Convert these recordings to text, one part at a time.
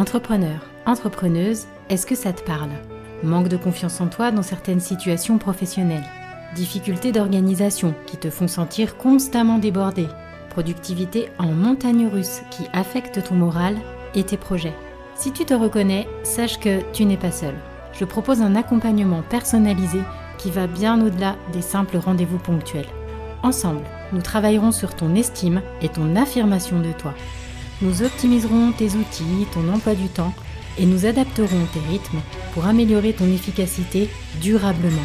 Entrepreneur, entrepreneuse, est-ce que ça te parle? Manque de confiance en toi dans certaines situations professionnelles. Difficultés d'organisation qui te font sentir constamment débordé. Productivité en montagne russe qui affecte ton moral et tes projets. Si tu te reconnais, sache que tu n'es pas seul. Je propose un accompagnement personnalisé qui va bien au-delà des simples rendez-vous ponctuels. Ensemble, nous travaillerons sur ton estime et ton affirmation de toi. Nous optimiserons tes outils, ton emploi du temps et nous adapterons tes rythmes pour améliorer ton efficacité durablement.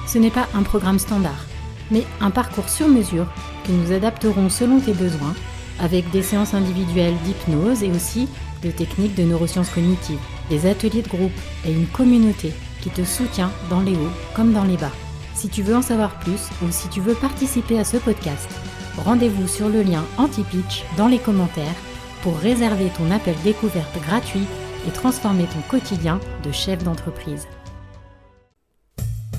Ce n'est pas un programme standard, mais un parcours sur mesure que nous adapterons selon tes besoins avec des séances individuelles d'hypnose et aussi de techniques de neurosciences cognitives, des ateliers de groupe et une communauté qui te soutient dans les hauts comme dans les bas. Si tu veux en savoir plus ou si tu veux participer à ce podcast, rendez-vous sur le lien anti-pitch dans les commentaires pour réserver ton appel découverte gratuit et transformer ton quotidien de chef d'entreprise.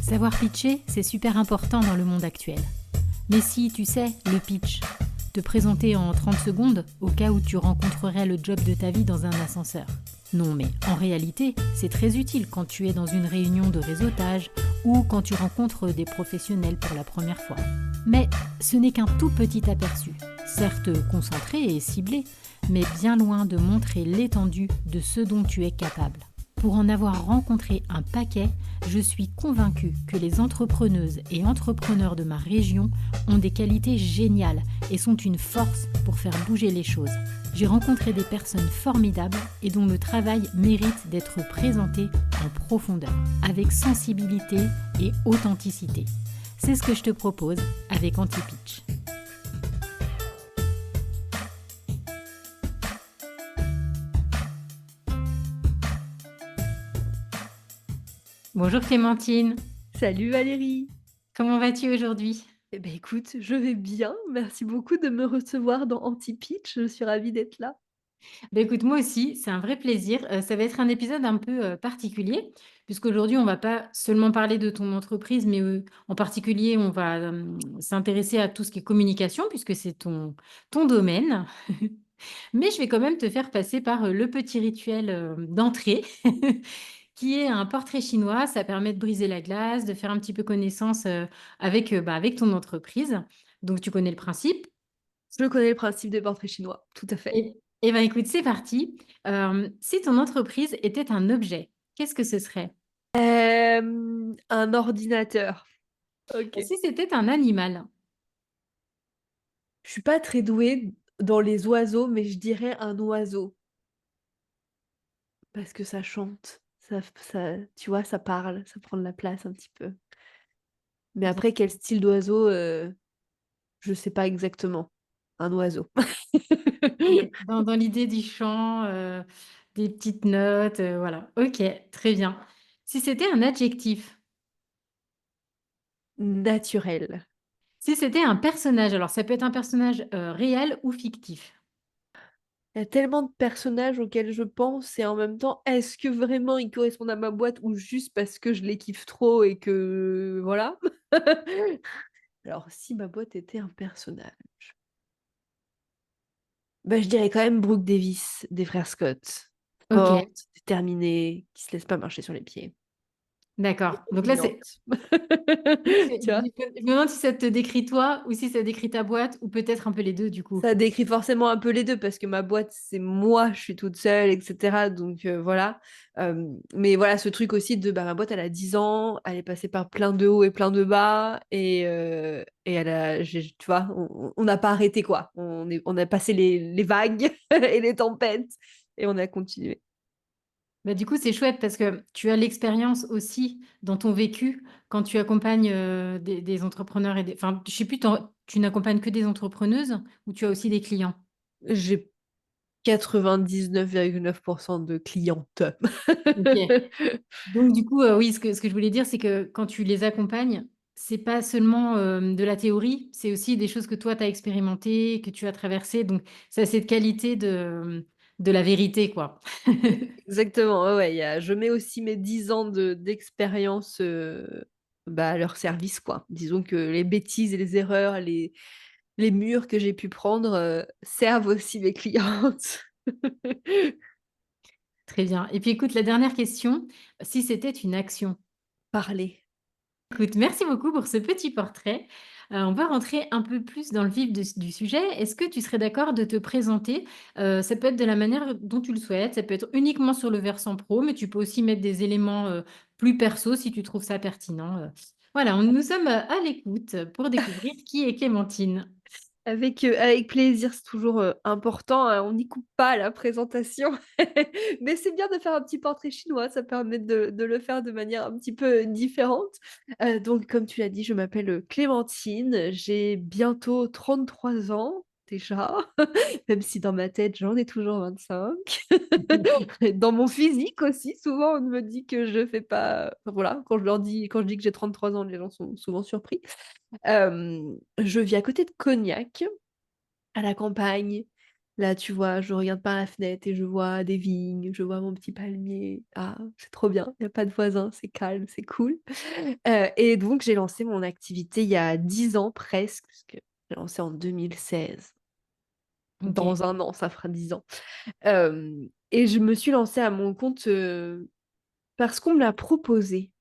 Savoir pitcher, c'est super important dans le monde actuel. Mais si, tu sais, le pitch, te présenter en 30 secondes au cas où tu rencontrerais le job de ta vie dans un ascenseur. Non, mais en réalité, c'est très utile quand tu es dans une réunion de réseautage ou quand tu rencontres des professionnels pour la première fois. Mais ce n'est qu'un tout petit aperçu, certes concentré et ciblé, mais bien loin de montrer l'étendue de ce dont tu es capable. Pour en avoir rencontré un paquet, je suis convaincue que les entrepreneuses et entrepreneurs de ma région ont des qualités géniales et sont une force pour faire bouger les choses. J'ai rencontré des personnes formidables et dont le travail mérite d'être présenté en profondeur, avec sensibilité et authenticité. C'est ce que je te propose avec Anti-Pitch. Bonjour Clémentine, Salut Valérie. comment vas-tu aujourd'hui? Eh ben écoute, je vais bien. Merci beaucoup de me recevoir dans Anti-Pitch. Je suis ravie d'être là. Écoute, moi aussi, c'est un vrai plaisir. Ça va être un épisode un peu, particulier, puisqu'aujourd'hui, on va pas seulement parler de ton entreprise, mais, en particulier, on va, s'intéresser à tout ce qui est communication, puisque c'est ton domaine. Mais je vais quand même te faire passer par, le petit rituel, d'entrée, qui est un portrait chinois. Ça permet de briser la glace, de faire un petit peu connaissance, avec, avec ton entreprise. Donc tu connais le principe? Je connais le principe des portraits chinois, tout à fait. Eh ben, écoute, c'est parti. Si ton entreprise était un objet, qu'est-ce que ce serait? Un ordinateur. OK. Si c'était un animal? Je suis pas très douée dans les oiseaux, mais je dirais un oiseau parce que ça chante, tu vois, ça parle, ça prend de la place un petit peu. Mais Bien, après quel style d'oiseau, je sais pas exactement. Un oiseau. dans l'idée du chant, des petites notes, voilà. OK, très bien. Si c'était un adjectif? Naturel. Si c'était un personnage, alors ça peut être un personnage, réel ou fictif? Il y a tellement de personnages auxquels je pense et en même temps, est-ce que vraiment ils correspondent à ma boîte ou juste parce que je les kiffe trop et que voilà? Alors si ma boîte était un personnage, bah, je dirais quand même Brooke Davis des frères Scott. OK, Forte, déterminée, qui se laisse pas marcher sur les pieds et d'accord. Donc là, c'est résiliente. Tu vois? je me demande si ça te décrit toi ou si ça décrit ta boîte ou peut-être un peu les 2 du coup? Ça décrit forcément un peu les 2 parce que ma boîte, c'est moi, je suis toute seule et cetera donc voilà. Mais voilà, ce truc aussi de, bah, ma boîte, elle a 10 ans, elle est passée par plein de hauts et plein de bas et elle a tu vois, on n'a pas arrêté quoi. On a passé les vagues et les tempêtes et on a continué. Bah, du coup, c'est chouette parce que tu as l'expérience aussi dans ton vécu quand tu accompagnes, des entrepreneurs et des enfin, je sais plus, tu n'accompagnes que des entrepreneuses ou tu as aussi des clients? J'ai 99,9 de clientes. OK. Donc du coup, oui, ce que je voulais dire, c'est que quand tu les accompagnes, c'est pas seulement, de la théorie, c'est aussi des choses que toi tu as expérimentées, que tu as traversées, donc ça a cette qualité de la vérité, quoi. Exactement, ouais, ouais, je mets aussi mes 10 ans d'expérience, bah, à leur service, quoi. Disons que les bêtises et les erreurs, les murs que j'ai pu prendre, servent aussi mes clientes. Très bien. Et puis écoute, la dernière question, si c'était une action? Parler. Écoute, merci beaucoup pour ce petit portrait. On va rentrer un peu plus dans le vif du sujet. Est-ce que tu serais d'accord de te présenter? Ça peut être de la manière dont tu le souhaites, ça peut être uniquement sur le versant pro, mais tu peux aussi mettre des éléments, plus perso si tu trouves ça pertinent. Voilà, nous sommes, à l'écoute pour découvrir qui est Clémentine. Avec plaisir, c'est toujours, important, hein, on n'y coupe pas à la présentation. Mais c'est bien de faire un petit portrait chinois, ça permet de le faire de manière un petit peu différente. Donc comme tu l'as dit, je m'appelle, Clémentine, j'ai bientôt 33 ans déjà, même si dans ma tête, j'en ai toujours 25. Dans mon physique aussi, souvent on me dit que je fais pas enfin voilà, quand je dis que j'ai 33 ans, les gens sont souvent surpris. Je vis à côté de Cognac, à la campagne. Là, tu vois, je regarde par la fenêtre et je vois des vignes, je vois mon petit palmier. Ah, c'est trop bien, il y a pas de voisins, c'est calme, c'est cool. Et donc j'ai lancé mon activité il y a 10 ans presque, puisque j'ai lancé en 2016. OK. Dans 1 an, ça fera 10 ans. Et je me suis lancée à mon compte, parce qu'on me l'a proposé.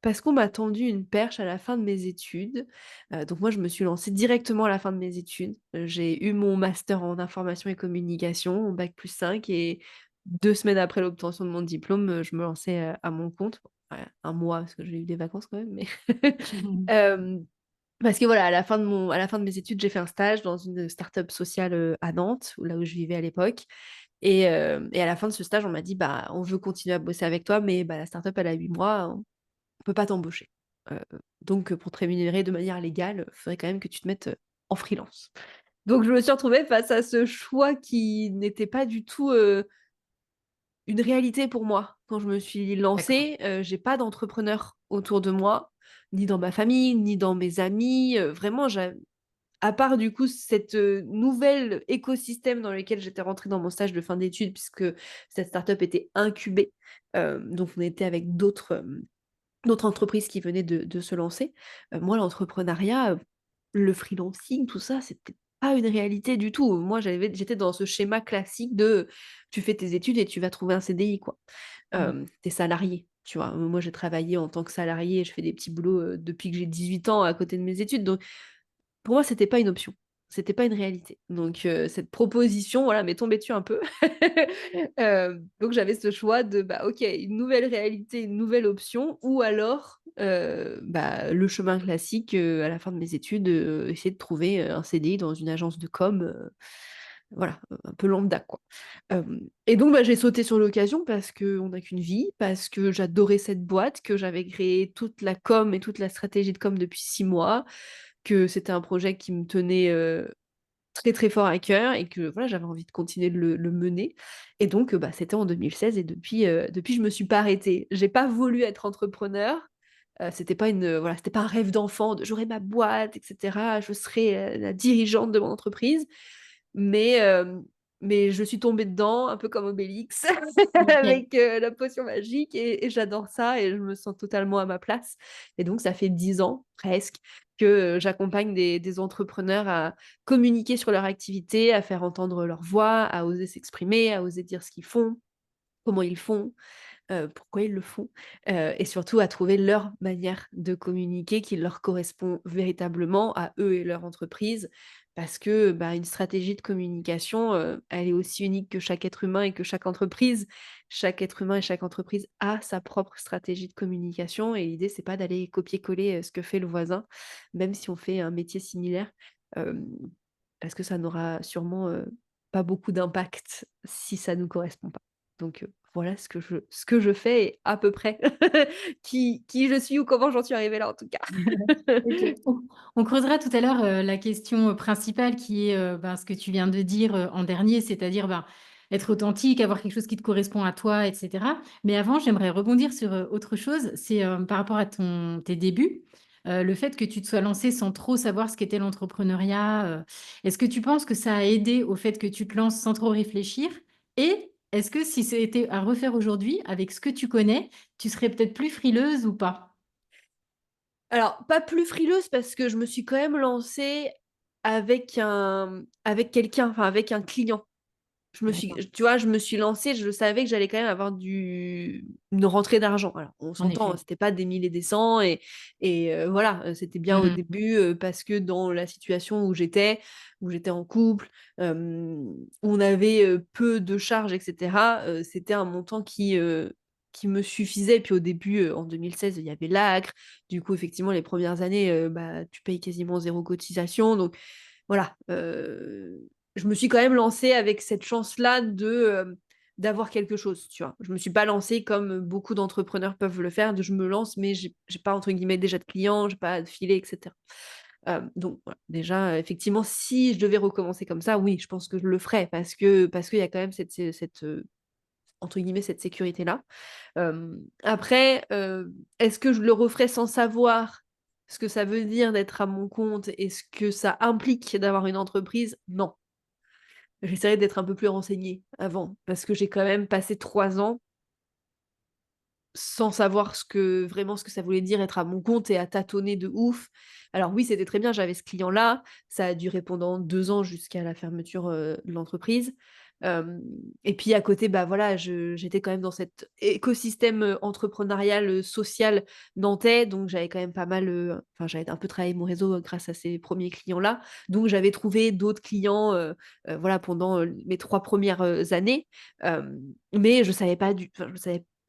Parce qu'on m'a tendu une perche à la fin de mes études. Donc moi, je me suis lancée directement à la fin de mes études. J'ai eu mon master en information et communication, mon bac+5 et 2 semaines après l'obtention de mon diplôme, je me lançais, à mon compte. Ouais, 1 mois parce que j'ai eu des vacances quand même, mais hem, parce que voilà, à la fin de mes études, j'ai fait un stage dans une start-up sociale, à Nantes, là où je vivais à l'époque et à la fin de ce stage, on m'a dit: «Bah, on veut continuer à bosser avec toi, mais bah, la start-up, elle a 8 mois, on peut pas t'embaucher. Heu, donc pour te rémunérer de manière légale, faudrait quand même que tu te mettes, en freelance. Donc je me suis retrouvée face à ce choix qui n'était pas du tout, une réalité pour moi. Quand je me suis D'accord. lancée, j'ai pas d'entrepreneur autour de moi, ni dans ma famille, ni dans mes amis, vraiment à part du coup cette, nouvel écosystème dans lequel j'étais rentrée dans mon stage de fin d'études puisque cette start-up était incubée, donc on était avec d'autres entreprises qui venaient de se lancer. Moi, l'entrepreneuriat, le freelancing, tout ça, c'était pas une réalité du tout. Moi, j'étais dans ce schéma classique de tu fais tes études et tu vas trouver un CDI, quoi. Mmh. Tu salarié, tu vois? Moi, j'ai travaillé en tant que salarié, je fais des petits boulots, depuis que j'ai 18 ans à côté de mes études, donc pour moi, c'était pas une option. C'était pas une réalité. Donc cette proposition, voilà, m'est tombée dessus un peu. Donc j'avais ce choix de, bah, OK, une nouvelle réalité, une nouvelle option ou alors, bah, le chemin classique, à la fin de mes études, essayer de trouver, un CDI dans une agence de com, voilà, un peu lambda, quoi. Et donc bah, j'ai sauté sur l'occasion parce qu'on n'a qu'une vie, parce que j'adorais cette boîte, que j'avais créé toute la com et toute la stratégie de com depuis 6 mois, que c'était un projet qui me tenait, très, très fort à cœur et que voilà, j'avais envie de continuer de le mener et donc bah, c'était en 2016 et depuis je me suis pas arrêtée. J'ai pas voulu être entrepreneur, c'était pas voilà, c'était pas un rêve d'enfant de: «J'aurai ma boîte et cetera, je serai, la dirigeante de mon entreprise». Mais mais je suis tombée dedans un peu comme Obélix OK. avec, la potion magique et j'adore ça et je me sens totalement à ma place et donc ça fait 10 ans presque que, j'accompagne des entrepreneurs à communiquer sur leur activité, à faire entendre leur voix, à oser s'exprimer, à oser dire ce qu'ils font, comment ils font, pourquoi ils le font, et surtout à trouver leur manière de communiquer qui leur correspond véritablement à eux et leur entreprise. Parce que, bah, une stratégie de communication, elle est aussi unique que chaque être humain et que chaque entreprise. Chaque être humain et chaque entreprise a sa propre stratégie de communication et l'idée, c'est pas d'aller copier-coller, ce que fait le voisin, même si on fait un métier similaire, hem, parce que ça n'aura sûrement, pas beaucoup d'impact si ça nous correspond pas. Donc voilà ce que je fais et à peu près qui je suis ou comment j'en suis arrivée là, en tout cas. OK. On creusera tout à l'heure, la question, principale qui est, ben, ce que tu viens de dire, en dernier, c'est-à-dire, ben, être authentique, avoir quelque chose qui te correspond à toi et cetera. Mais avant, j'aimerais rebondir sur, autre chose, c'est, par rapport à tes débuts, le fait que tu te sois lancé sans trop savoir ce qu'était l'entrepreneuriat, est-ce que tu penses que ça a aidé au fait que tu te lances sans trop réfléchir? Et est-ce que si c'était à refaire aujourd'hui, avec ce que tu connais, tu serais peut-être plus frileuse ou pas? Alors, pas plus frileuse parce que je me suis quand même lancée avec quelqu'un, enfin avec un client. D'accord. Tu vois, je me suis lancée, je savais que j'allais quand même avoir une rentrée d'argent. Alors, on En s'entend, hein, effet. c'était pas des mille et des cents, et voilà, c'était bien au Mmh. début parce que dans la situation où j'étais en couple, où on avait peu de charges, etc., c'était un montant qui me suffisait. Et puis au début, en 2016, il y avait l'ACRE. Du coup, effectivement, les premières années, bah, tu payes quasiment zéro cotisation. Donc, voilà, je me suis quand même lancée avec cette chance-là d'avoir quelque chose, tu vois? Je me suis pas lancée comme beaucoup d'entrepreneurs peuvent le faire, de je me lance, mais j'ai pas entre guillemets «déjà de clients», j'ai pas de filet et cetera. Donc voilà, déjà, effectivement, si je devais recommencer comme ça, oui, je pense que je le ferais parce qu'il y a quand même entre guillemets «cette sécurité-là». Après, est-ce que je le referais sans savoir ce que ça veut dire d'être à mon compte et ce que ça implique d'avoir une entreprise? Non. J'essaierai d'être un peu plus renseignée avant, parce que j'ai quand même passé 3 ans sans savoir vraiment ce que ça voulait dire être à mon compte et à tâtonner de ouf. Alors oui, c'était très bien, j'avais ce client-là, ça a duré pendant 2 ans jusqu'à la fermeture, de l'entreprise. Hem Et puis à côté, bah, voilà, j'étais quand même dans cet écosystème, entrepreneurial, social nantais, donc j'avais quand même pas mal, enfin j'avais un peu travaillé mon réseau, grâce à ces premiers clients-là. Donc j'avais trouvé d'autres clients, voilà, pendant, mes 3 premières années. Mais je savais pas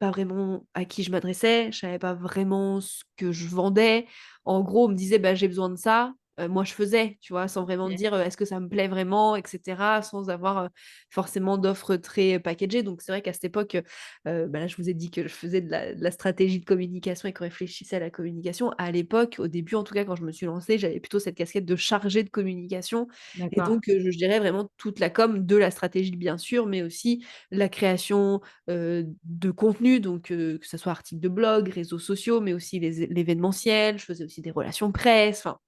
vraiment à qui je m'adressais, je savais pas vraiment ce que je vendais. En gros, on me disait: «Bah, j'ai besoin de ça», moi je faisais, tu vois? Sans vraiment me OK. dire, «Est-ce que ça me plaît vraiment?» et cetera, sans avoir, forcément d'offres très packagées. Donc c'est vrai qu'à cette époque, bah, là, je vous ai dit que je faisais de la stratégie de communication et qu'on réfléchissait à la communication. À l'époque, au début en tout cas, quand je me suis lancée, j'avais plutôt cette casquette de chargée de communication, et D'accord. donc je gérais vraiment toute la com de la stratégie bien sûr, mais aussi la création, de contenu, donc que ça soit articles de blog, réseaux sociaux, mais aussi l'événementiel. Je faisais aussi des relations presse, enfin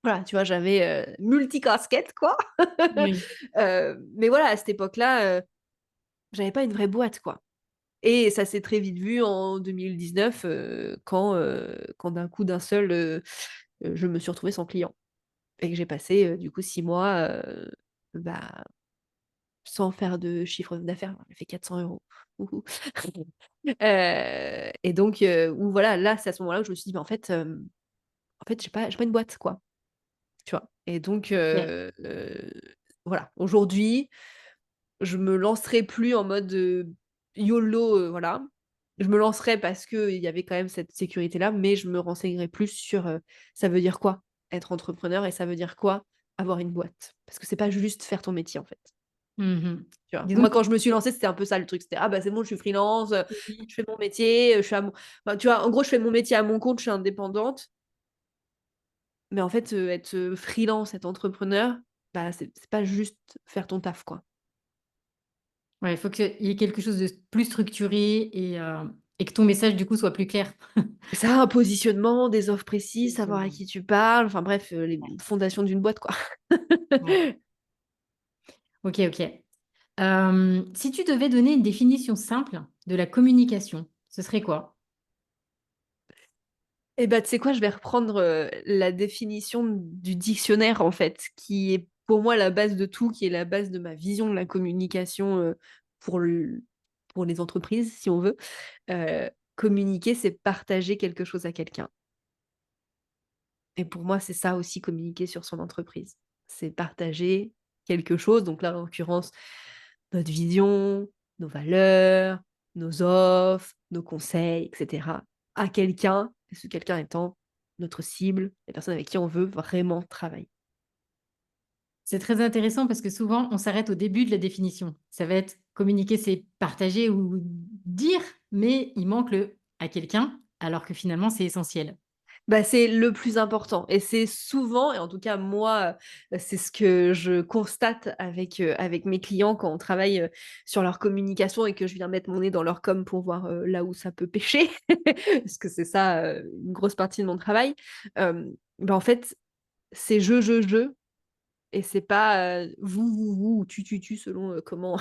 voilà, tu vois? J'avais, multicasquette quoi. Oui. Mais voilà, à cette époque-là, j'avais pas une vraie boîte quoi, et ça s'est très vite vu en 2019, quand d'un coup, d'un seul, je me suis retrouvée sans client et que j'ai passé, du coup 6 mois, bah, sans faire de chiffre d'affaires. J'ai fait 400 €. Wouhou! Et donc où voilà, là, c'est à ce moment-là où je me suis dit: «Bah, en fait, j'ai pas une boîte, quoi», tu vois? Et donc OK. voilà, aujourd'hui, je me lancerai plus en mode, YOLO, voilà. Je me lancerai parce qu'il y avait quand même cette sécurité-là, mais je me renseignerai plus sur, ça veut dire quoi être entrepreneur et ça veut dire quoi avoir une boîte? Parce que c'est pas juste faire ton métier, en fait. Mmh. Tu vois? Dis Moi, donc quand je me suis lancée, c'était un peu ça le truc, c'était: «Ah bah, c'est bon, je suis freelance, oui. je fais mon métier, je suis à mon» enfin, tu vois? En gros, je fais mon métier à mon compte, je suis indépendante, mais en fait, être, freelance, être entrepreneur, bah, c'est pas juste faire ton taf, quoi. Ouais, il faut qu'il y ait quelque chose de plus structuré et que ton message, du coup, soit plus clair. Ça a un positionnement, des offres précises, savoir à Positionnement. qui tu parles, enfin bref, les Ouais, fondations d'une boîte, quoi. ouais. OK, OK. Si tu devais donner une définition simple de la communication, ce serait quoi? Et bah, tu sais quoi? Je vais reprendre, la définition du dictionnaire, en fait, qui est pour moi la base de tout, qui est la base de ma vision de la communication, pour l pour les entreprises, si on veut. Communiquer, c'est partager quelque chose à quelqu'un, et pour moi, c'est ça aussi communiquer sur son entreprise. C'est partager quelque chose, donc là, en l'occurrence, notre vision, nos valeurs, nos offres, nos conseils et cetera, à quelqu'un, et ce quelqu'un étant notre cible, les personnes avec qui on veut vraiment travailler. C'est très intéressant parce que souvent, on s'arrête au début de la définition. Ça va être communiquer, c'est partager ou dire, mais il manque le à quelqu'un, alors que finalement, c'est essentiel. Bah, c'est le plus important, et c'est souvent, et en tout cas moi, c'est ce que je constate avec mes clients quand on travaille, sur leur communication et que je viens mettre mon nez dans leur com pour voir, là où ça peut pêcher, parce que c'est ça, une grosse partie de mon travail. Bah, en fait, c'est je et c'est pas, vous ou tu selon, comment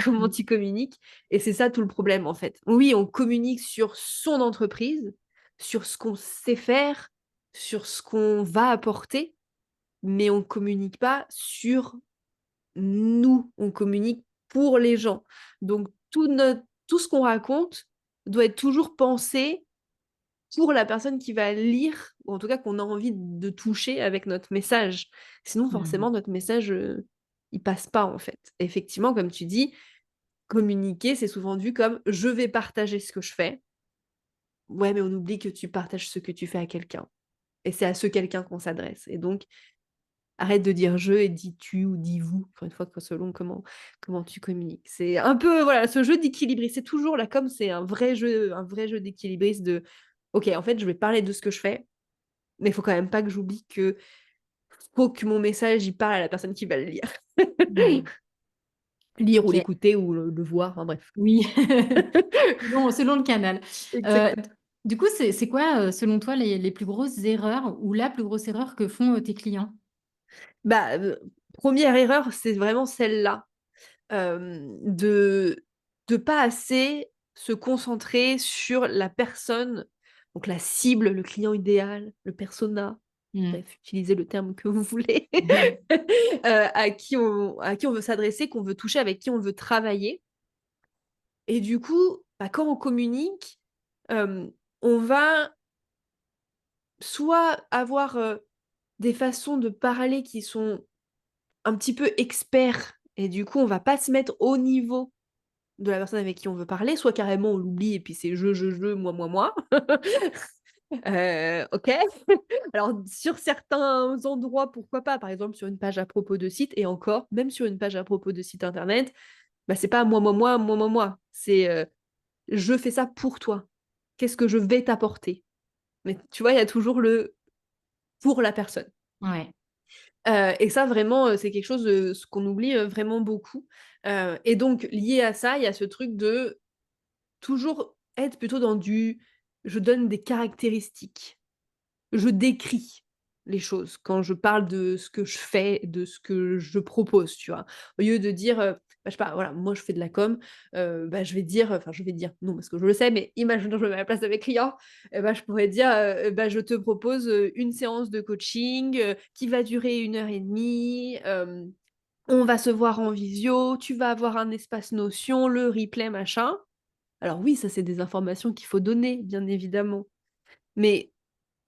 comment Mmh. tu communiques, et c'est ça tout le problème, en fait. Oui, on communique sur son entreprise, sur ce qu'on sait faire, sur ce qu'on va apporter, mais on communique pas sur nous, on communique pour les gens. Donc, tout ce qu'on raconte doit être toujours pensé pour la personne qui va lire, ou en tout cas qu'on a envie de toucher avec notre message. Sinon, Mhm. forcément, notre message, il passe pas, en fait. Effectivement, comme tu dis, communiquer, c'est souvent vu comme je vais partager ce que je fais. Ouais, mais on oublie que tu partages ce que tu fais à quelqu'un. Et c'est à ce quelqu'un qu'on s'adresse. Et donc, arrête de dire je et dis tu ou dis vous, encore une fois, selon comment tu communiques. C'est un peu, voilà, ce jeu d'équilibriste. C'est toujours la com, c'est un vrai jeu d'équilibriste de ok, en fait, je vais parler de ce que je fais, mais il faut quand même pas que j'oublie que faut que mon message il parle à la personne qui va le lire. Ouais. Lire ou Ok. l'écouter ou le voir, enfin bref. Oui. Selon le canal. Euh, Exactement. du coup, c'est quoi, selon toi, les plus grosses erreurs ou la plus grosse erreur que font tes clients? Bah, première erreur, c'est vraiment celle-là. De pas assez se concentrer sur la personne, donc la cible, le client idéal, le persona, Mm. bref, utilisez le terme que vous voulez, à qui on veut s'adresser, qu'on veut toucher, avec qui on veut travailler. Et du coup, bah, quand on communique, on va soit avoir des façons de parler qui sont un petit peu experts, et du coup, on va pas se mettre au niveau de la personne avec qui on veut parler, soit carrément on l'oublie et puis c'est je, moi. Ok. Alors, sur certains endroits, pourquoi pas, par exemple sur une page à propos de site, et encore, même sur une page à propos de site internet, bah, c'est pas moi. C'est je fais ça pour toi. Qu'est-ce que je vais t'apporter? Mais tu vois, il y a toujours le pour la personne. Ouais. Et ça, vraiment, c'est quelque chose ce qu'on oublie vraiment beaucoup. Et donc, lié à ça, il y a ce truc de toujours être plutôt dans du je donne des caractéristiques, je décris les choses quand je parle de ce que je fais, de ce que je propose, tu vois? Au lieu de dire, bah, je sais pas, voilà, moi je fais de la com, bah, je vais dire, non parce que je le sais, mais imaginons je me mets à la place de mes clients, et bah, je pourrais dire, bah, je te propose, une séance de coaching, qui va durer 1 heure et demie, on va se voir en visio, tu vas avoir un espace Notion, le replay, machin. Alors oui, ça, c'est des informations qu'il faut donner, bien évidemment. Mais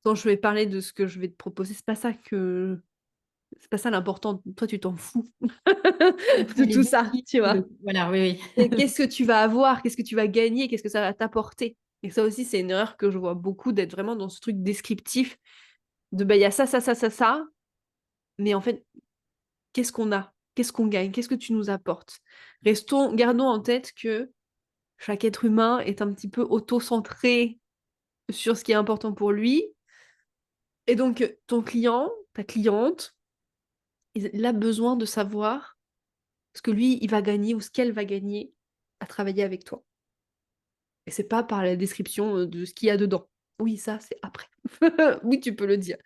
quand je vais parler de ce que je vais te proposer, c'est pas ça l'important. Toi, tu t'en fous de Ouais, les tout ça, outils, tu vois? voilà, oui, Et oui. qu'est-ce que tu vas avoir? Qu'est-ce que tu vas gagner? Qu'est-ce que ça va t'apporter? Et ça aussi, c'est une erreur que je vois beaucoup, d'être vraiment dans ce truc descriptif de, bah, il y a ça, mais en fait, qu'est-ce qu'on a? Qu'est-ce qu'on gagne? Qu'est-ce que tu nous apportes? Gardons en tête que chaque être humain est un petit peu auto-centré sur ce qui est important pour lui. Et donc, ton client, ta cliente, il a besoin de savoir ce que lui, il va gagner ou ce qu'elle va gagner à travailler avec toi. Et c'est pas par la description de ce qu'il y a dedans. Oui, ça, c'est après. Oui, tu peux le dire.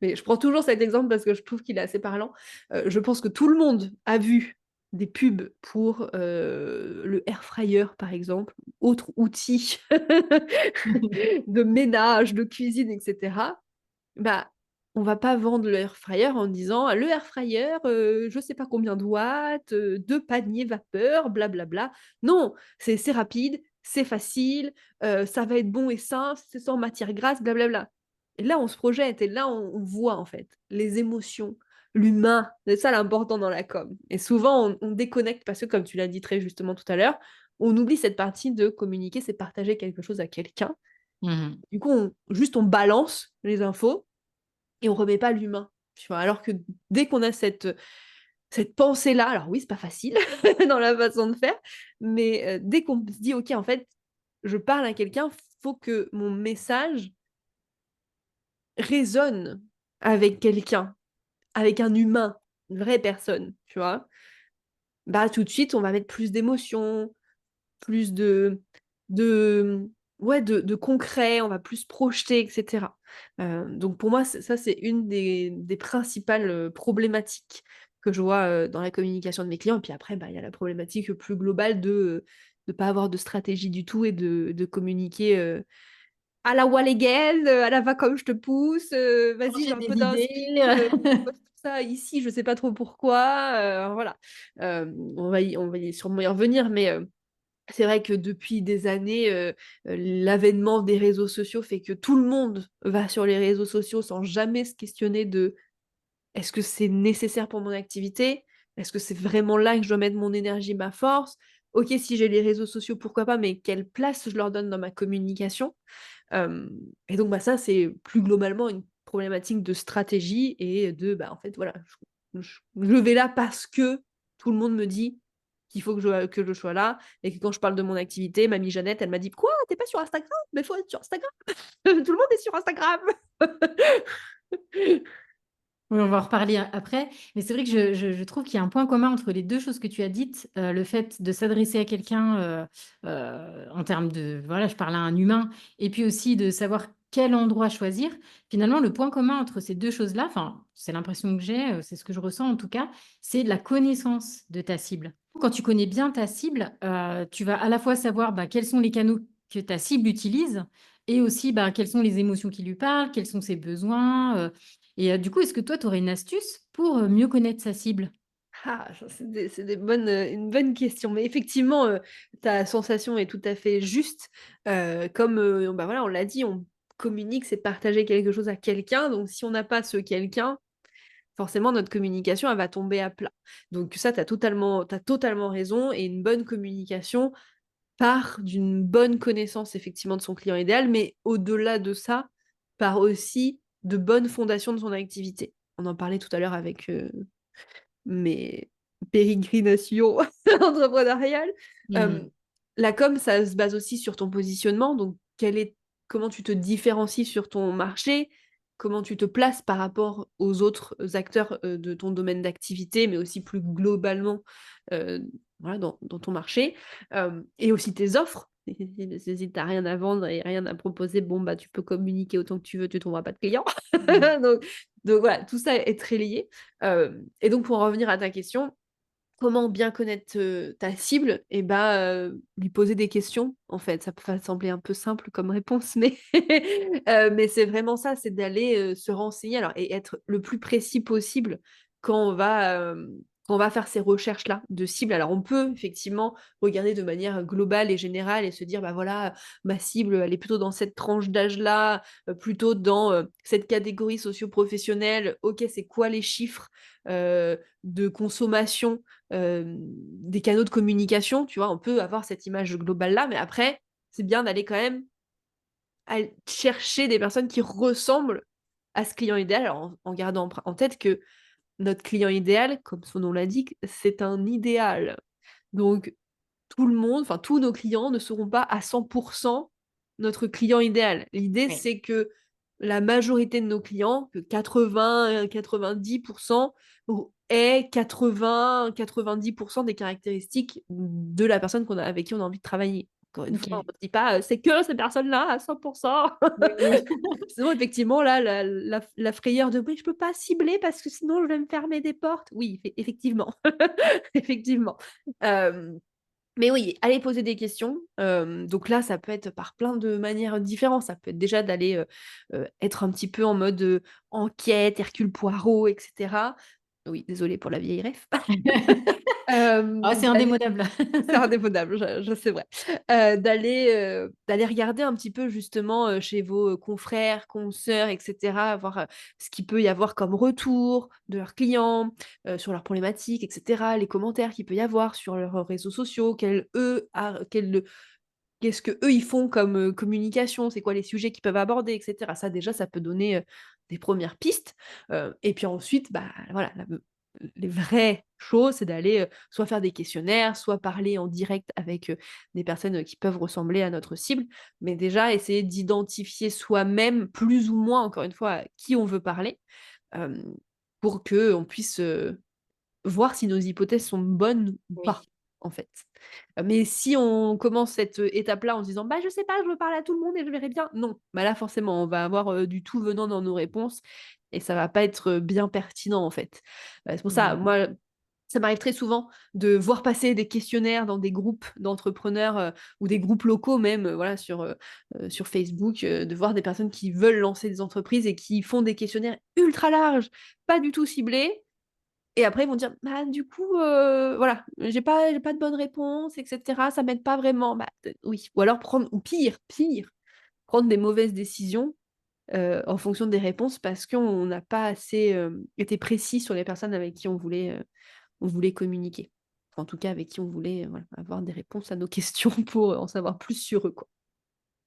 Mais je prends toujours cet exemple parce que je trouve qu'il est assez parlant. Je pense que tout le monde a vu des pubs pour le air fryer, par exemple, autre outil de ménage, de cuisine, etc. Bah, on va pas vendre le air fryer en disant le air fryer, je sais pas combien de watts, 2 paniers vapeur, blablabla. Non, c'est rapide, c'est facile, ça va être bon et sain, c'est sans matière grasse, blablabla. Et là, on se projette et là, on voit en fait les émotions, l'humain. C'est ça l'important dans la com. Et souvent, on déconnecte parce que, comme tu l'as dit très justement tout à l'heure, on oublie cette partie de communiquer, c'est partager quelque chose à quelqu'un. Mhm. Du coup, juste on balance les infos et on remet pas l'humain. Tu vois, alors que dès qu'on a cette pensée-là, alors oui, c'est pas facile dans la façon de faire, mais dès qu'on se dit, OK, en fait, je parle à quelqu'un, faut que mon message résonne avec quelqu'un, avec un humain, une vraie personne, tu vois. Bah, tout de suite, on va mettre plus d'émotion, plus de ouais, de concret, on va plus se projeter et cetera. Donc pour moi, c'est une des principales, problématiques que je vois, dans la communication de mes clients. Et puis après, bah, il y a la problématique plus globale de pas avoir de stratégie du tout et de communiquer, à la wall again, à la va comme je te pousse, vas-y, j'ai J'ai un peu des idées. d'inspi, poste tout ça ici, je sais pas trop pourquoi, voilà. On va sûrement y revenir, mais c'est vrai que depuis des années, l'avènement des réseaux sociaux fait que tout le monde va sur les réseaux sociaux sans jamais se questionner de: «Est-ce que c'est nécessaire pour mon activité? Est-ce que c'est vraiment là que je dois mettre mon énergie, ma force? OK, si j'ai les réseaux sociaux, pourquoi pas, mais quelle place je leur donne dans ma communication?» Hem et donc bah, ça, c'est plus globalement une problématique de stratégie et de, bah, en fait, voilà, je vais là parce que tout le monde me dit qu'il faut que je sois là et que quand je parle de mon activité, mamie Jeannette, elle m'a dit: «Quoi? Tu es pas sur Instagram? Mais faut être sur Instagram! Tout le monde est sur Instagram!» Oui, on va en reparler après, mais c'est vrai que je trouve qu'il y a un point commun entre les 2 choses que tu as dites, le fait de s'adresser à quelqu'un, en termes de voilà, je parle à un humain et puis aussi de savoir quel endroit choisir. Finalement, le point commun entre ces 2 choses-là, enfin, c'est l'impression que j'ai, c'est ce que je ressens en tout cas, c'est la connaissance de ta cible. Quand tu connais bien ta cible, tu vas à la fois savoir, bah, quels sont les canaux que ta cible utilise et aussi, bah, quelles sont les émotions qui lui parlent, quels sont ses besoins, et du coup, est-ce que toi, tu aurais une astuce pour, mieux connaître sa cible? Ah, ça c'est des bonnes, une bonne question. Mais effectivement, ta sensation est tout à fait juste. Comme, bah, voilà, on l'a dit, on communique, c'est partager quelque chose à quelqu'un. Donc si on n'a pas ce quelqu'un, forcément notre communication, elle va tomber à plat. Donc ça, tu totalement raison et une bonne communication part d'une bonne connaissance effectivement de son client idéal, mais au-delà de ça, part aussi de bonnes fondations de son activité. On en parlait tout à l'heure avec, mes pérégrinations entrepreneuriales. Mmh. Hem, la com, ça se base aussi sur ton positionnement, donc comment tu te différencies sur ton marché, comment tu te places par rapport aux autres acteurs, de ton domaine d'activité, mais aussi plus globalement, voilà, dans ton marché, et aussi tes offres. Si tu rien à vendre et rien à proposer, bon, bah, tu peux communiquer autant que tu veux, tu trouveras pas de clients. Mmh. Donc voilà, tout ça est très lié. Et donc pour en revenir à ta question, comment bien connaître, ta cible? Et bah, lui poser des questions, en fait. Ça peut sembler un peu simple comme réponse, mais mais c'est vraiment ça, c'est d'aller, se renseigner alors et être le plus précis possible quand on va faire ces recherches-là de cibles. Alors on peut effectivement regarder de manière globale et générale et se dire: «Bah voilà, ma cible, elle est plutôt dans cette tranche d'âge-là, plutôt dans, cette catégorie socio-professionnelle. OK, c'est quoi les chiffres, de consommation des canaux de communication, tu vois? On peut avoir cette image globale-là, mais après, c'est bien d'aller quand même chercher des personnes qui ressemblent à ce client idéal, alors en gardant en tête que notre client idéal, comme son nom l'indique, c'est un idéal. Donc tout le monde, enfin tous nos clients ne seront pas à 100% notre client idéal. L'idée, Oui. c'est que la majorité de nos clients, que 80-90% aient 80-90% des caractéristiques de la personne avec qui on a envie de travailler. Encore une fois, on OK. ne dit pas, «C'est que ces personnes-là à 100%.» Oui, oui. Sinon effectivement là, la frayeur de: «Oui, je peux pas cibler parce que sinon je vais me fermer des portes». Oui, effectivement, effectivement. Hem mais oui, aller poser des questions, donc là, ça peut être par plein de manières différentes. Ça peut être déjà d'aller, être un petit peu en mode, enquête, Hercule Poirot et cetera. Oui, désolée pour la vieille ref. Ah, c'est D'aller indémodable. c'est indémodable, je c'est vrai. D'aller regarder un petit peu justement, chez vos, confrères, consoeurs et cetera, voir, ce qu'il peut y avoir comme retour de leurs clients, sur leurs problématiques et cetera, les commentaires qu'il peut y avoir sur leurs réseaux sociaux, qu'est-ce qu'eux ils font comme, communication, c'est quoi les sujets qu'ils peuvent aborder et cetera. Ça déjà, ça peut donner, des premières pistes, et puis ensuite, bah, voilà, les vraies choses, c'est d'aller, soit faire des questionnaires, soit parler en direct avec, des personnes, qui peuvent ressembler à notre cible. Mais déjà essayer d'identifier soi-même, plus ou moins, encore une fois, à qui on veut parler, hem, pour qu'on puisse, voir si nos hypothèses sont bonnes ou Oui. pas, en fait. Mais si on commence cette, étape-là en se disant: «Bah, je sais pas, je veux parler à tout le monde et je verrai bien». Non, bah, là forcément on va avoir, du tout venant dans nos réponses et ça va pas être, bien pertinent, en fait. C'est pour ça, Mmh. moi Ça m'arrive très souvent de voir passer des questionnaires dans des groupes d'entrepreneurs ou des groupes locaux même, voilà, sur Facebook, de voir des personnes qui veulent lancer des entreprises et qui font des questionnaires ultra larges, pas du tout ciblés. Et après, ils vont dire, bah, du coup, voilà, j'ai pas de bonne réponse, etc. Ça m'aide pas vraiment. Bah, oui. Ou alors ou pire, prendre des mauvaises décisions en fonction des réponses parce qu'on n'a pas assez été précis sur les personnes avec qui on voulait communiquer. Enfin, en tout cas, avec qui on voulait voilà, avoir des réponses à nos questions pour en savoir plus sur eux, quoi.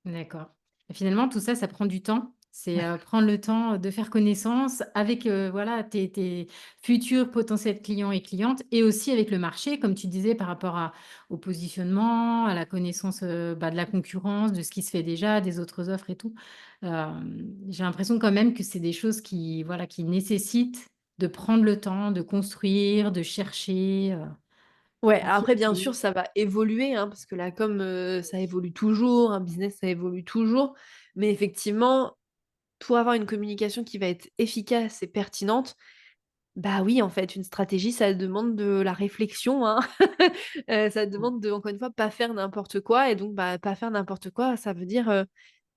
D'accord. Et finalement, tout ça, ça prend du temps. C'est, Ouais. prendre le temps de faire connaissance avec, voilà, tes futurs potentiels clients et clientes et aussi avec le marché, comme tu disais, par rapport au positionnement, à la connaissance, bah, de la concurrence, de ce qui se fait déjà, des autres offres et tout. J'ai l'impression quand même que c'est des choses qui, voilà, qui nécessitent de prendre le temps, de construire, de chercher, Ouais, à après, bien creuser. sûr, ça va évoluer, hein, parce que la com, ça évolue toujours, un business, ça évolue toujours. Mais effectivement, pour avoir une communication qui va être efficace et pertinente, bah oui, en fait, une stratégie, ça demande de la réflexion, hein. Ça demande de, encore une fois, pas faire n'importe quoi. Et donc, bah, pas faire n'importe quoi, ça veut dire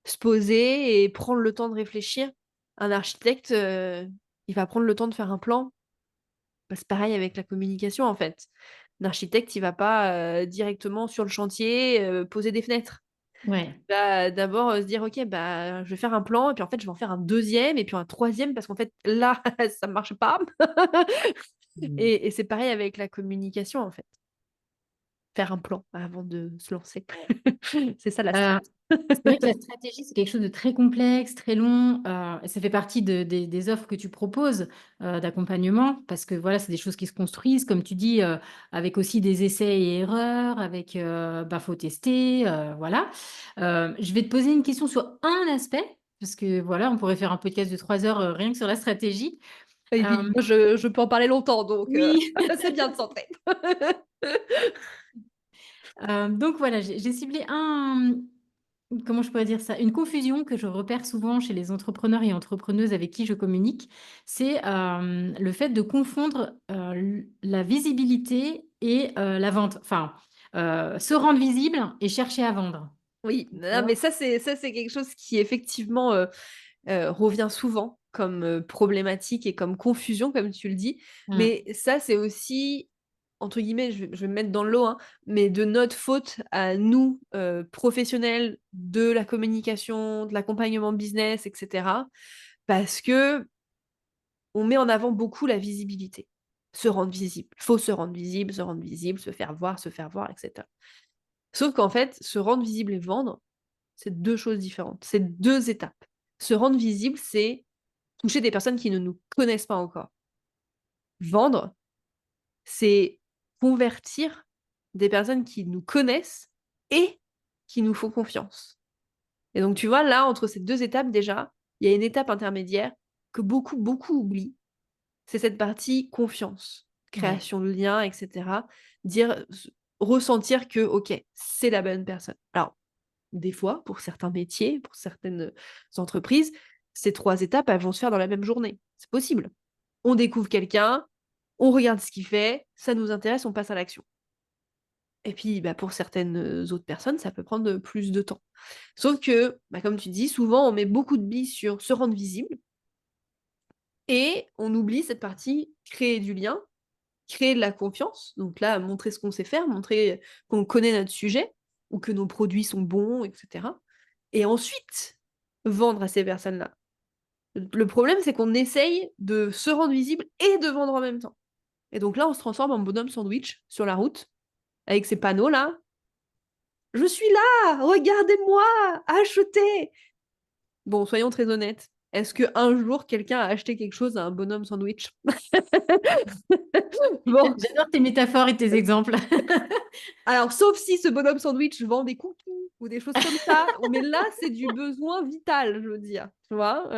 se poser et prendre le temps de réfléchir. Un architecte, il va prendre le temps de faire un plan. Bah, c'est pareil avec la communication, en fait. L'architecte, il va pas, directement sur le chantier, poser des fenêtres. Ouais. Il va d'abord, se dire: «OK, bah, je vais faire un plan et puis en fait, je vais en faire un deuxième et puis un troisième parce qu'en fait, là, ça marche pas». Mmh. Et c'est pareil avec la communication, en fait. Faire un plan avant de se lancer. C'est ça la strat. C'est vrai que la stratégie, c'est quelque chose de très complexe, très long, et ça fait partie des offres que tu proposes, d'accompagnement parce que voilà, c'est des choses qui se construisent, comme tu dis, avec aussi des essais et erreurs, avec, bah, faut tester, voilà. Je vais te poser une question sur un aspect, parce que voilà, on pourrait faire un podcast de 3 heures, rien que sur la stratégie. Et puis Hem, moi, je peux en parler longtemps donc oui. c'est bien de centrer. Donc voilà, j'ai ciblé un, comment je pourrais dire ça? Une confusion que je repère souvent chez les entrepreneurs et entrepreneuses avec qui je communique, c'est, le fait de confondre, la visibilité et la vente. Enfin, se rendre visible et chercher à vendre. Oui, Tu non, vois? mais ça c'est quelque chose qui effectivement, revient souvent comme, problématique et comme confusion comme tu le dis. Mmh. Mais ça, c'est aussi, entre guillemets, je vais me mettre dans le lot, hein, mais de notre faute à nous, professionnels de la communication, de l'accompagnement business et cetera. Parce qu'on met en avant beaucoup la visibilité. Se rendre visible. Il faut se rendre visible, se faire voir et cetera. Sauf qu'en fait, se rendre visible et vendre, c'est 2 choses différentes. C'est 2 étapes. Se rendre visible, c'est toucher des personnes qui ne nous connaissent pas encore. Vendre, c'est convertir des personnes qui nous connaissent et qui nous font confiance. Et donc, tu vois, là, entre ces 2 étapes, déjà, il y a une étape intermédiaire que beaucoup, beaucoup oublient. C'est cette partie confiance, Ouais. création de liens, et cetera. Dire, ressentir que, OK, c'est la bonne personne. Alors, des fois, pour certains métiers, pour certaines entreprises, ces 3 étapes, elles vont se faire dans la même journée. C'est possible. On découvre quelqu'un, on regarde ce qu'il fait, ça nous intéresse, on passe à l'action. Et puis, bah, pour certaines, autres personnes, ça peut prendre, plus de temps. Sauf que, bah, comme tu dis, souvent, on met beaucoup de billes sur se rendre visible et on oublie cette partie créer du lien, créer de la confiance. Donc là, montrer ce qu'on sait faire, montrer qu'on connaît notre sujet ou que nos produits sont bons et cetera. Et ensuite, vendre à ces personnes-là. Le problème, c'est qu'on essaye de se rendre visible et de vendre en même temps. Et donc là, on se transforme en bonhomme sandwich sur la route avec ces panneaux-là. «Je suis là! Regardez-moi! Achetez!» Bon, soyons très honnêtes. Est-ce qu'un jour, quelqu'un a acheté quelque chose à un bonhomme sandwich? Bon, J'adore tes métaphores et tes exemples. alors sauf si ce bonhomme sandwich vend des cookies ou des choses comme ça, mais là, c'est du besoin vital, je veux dire, tu vois?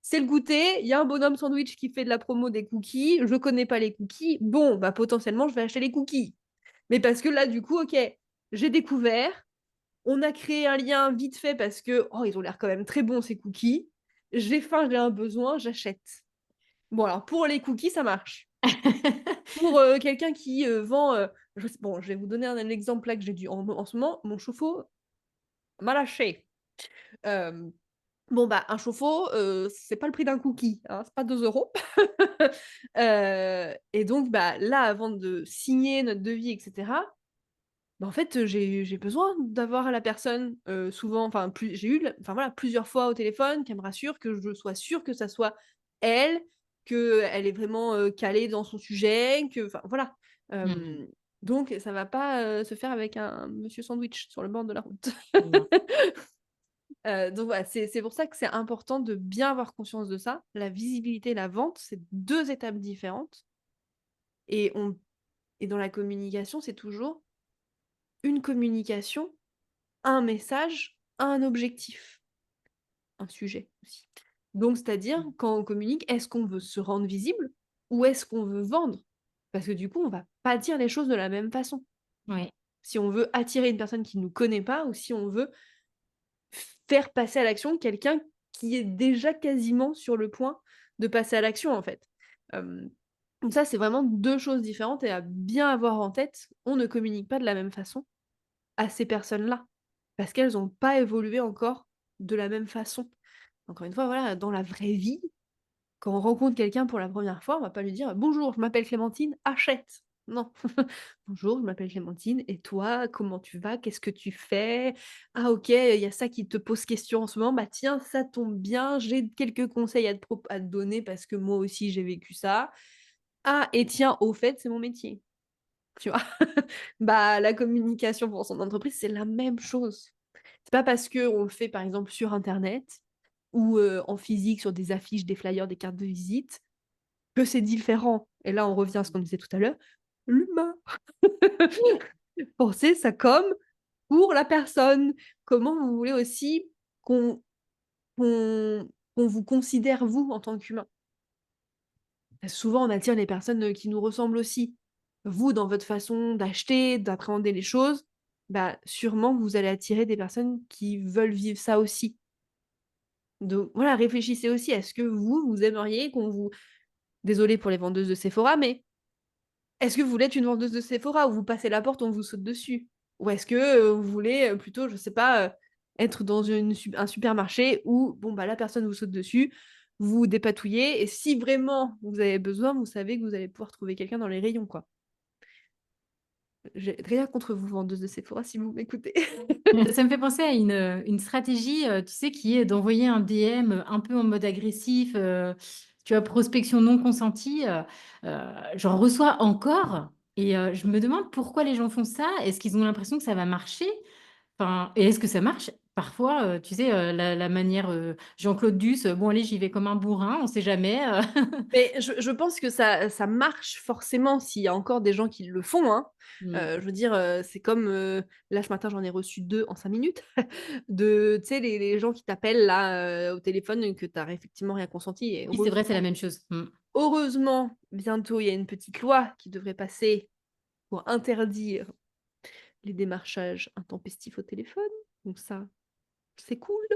C'est le goûter, il y a un bonhomme sandwich qui fait de la promo des cookies, je connais pas les cookies, bon, bah, potentiellement, je vais acheter les cookies. Mais parce que là, du coup, OK, j'ai découvert, on a créé un lien vite fait parce que: «Oh, ils ont l'air quand même très bons ces cookies». J'ai faim, j'ai un besoin, j'achète. Bon alors pour les cookies, ça marche. Pour quelqu'un qui vend, bon, je vais vous donner un exemple là que j'ai en ce moment, mon chauffe-eau m'a lâché. Euh, Bon, bah, un chauffe-eau, c'est pas le prix d'un cookie, hein, c'est pas 2 €. Et donc, bah, là, avant de signer notre devis et cetera, bah, en fait, j'ai besoin d'avoir la personne, souvent, enfin, j'ai eu enfin, voilà, plusieurs fois au téléphone, qu'elle me rassure, que je sois sûre que ça soit elle, qu'elle est vraiment, calée dans son sujet, enfin, voilà. Mmh. Donc ça va pas, se faire avec un monsieur sandwich sur le bord de la route. Non. Donc voilà, c'est pour ça que c'est important de bien avoir conscience de ça. La visibilité et la vente, c'est 2 étapes différentes et on et dans la communication, c'est toujours une communication, un message, un objectif, un sujet aussi. Donc c'est-à-dire, Mmh. quand on communique, est-ce qu'on veut se rendre visible ou est-ce qu'on veut vendre? Parce que du coup, on va pas dire les choses de la même façon. Ouais. Si on veut attirer une personne qui nous connaît pas ou si on veut faire passer à l'action quelqu'un qui est déjà quasiment sur le point de passer à l'action, en fait. Hem, donc ça, c'est vraiment 2 choses différentes et à bien avoir en tête. On ne communique pas de la même façon à ces personnes-là, parce qu'elles ont pas évolué encore de la même façon. Encore une fois, voilà, dans la vraie vie, quand on rencontre quelqu'un pour la première fois, on va pas lui dire: «Bonjour, je m'appelle Clémentine, achète». Non. «Bonjour, je m'appelle Clémentine et toi, comment tu vas? Qu'est-ce que tu fais? Ah OK, il y a ça qui te pose question en ce moment. Bah tiens, ça tombe bien, j'ai quelques conseils à te donner parce que moi aussi j'ai vécu ça. Ah et tiens, au fait, c'est mon métier». Tu vois? Bah, la communication pour son entreprise, c'est la même chose. C'est pas parce qu'on le fait, par exemple, sur internet ou en physique sur des affiches, des flyers, des cartes de visite, que c'est différent. Et là, on revient à ce qu'on disait tout à l'heure, l'humain. Pensez ça comme pour la personne. Comment vous voulez aussi qu'on qu'on qu'on vous considère vous en tant qu'humain? Parce que souvent, on attire les personnes, qui nous ressemblent aussi. Vous, dans votre façon d'acheter, d'appréhender les choses, bah, sûrement que vous allez attirer des personnes qui veulent vivre ça aussi. Donc voilà, réfléchissez aussi, est-ce que vous, vous aimeriez qu'on vous désolée pour les vendeuses de Sephora, mais est-ce que vous voulez être une vendeuse de Sephora où vous passez la porte, on vous saute dessus? Ou est-ce que, vous voulez, plutôt, je sais pas, être dans un supermarché où, bon, bah, la personne vous saute dessus, vous vous dépatouillez et si vraiment vous avez besoin, vous savez que vous allez pouvoir trouver quelqu'un dans les rayons, quoi. J'ai rien contre vous, vendeuses de Sephora, si vous m'écoutez. Ça me fait penser à une stratégie, tu sais, qui est d'envoyer un DM, un peu en mode agressif, tu vois? Prospection non consentie, j'en reçois encore et je me demande pourquoi les gens font ça. Est-ce qu'ils ont l'impression que ça va marcher? Enfin et est-ce que ça marche? Parfois, tu sais, la manière, Jean-Claude Duss, «Bon allez, j'y vais comme un bourrin, on sait jamais», Mais je pense que ça marche forcément s'il y a encore des gens qui le font, hein. Mmh. Je veux dire, c'est comme, là ce matin j'en ai reçu 2 en 5 minutes de tu sais les gens qui t'appellent là, au téléphone, que tu as effectivement rien consenti et Oui, c'est vrai, c'est la heureusement même chose. Mmh. bientôt il y a une petite loi qui devrait passer pour interdire les démarchages intempestifs au téléphone, donc ça, c'est cool.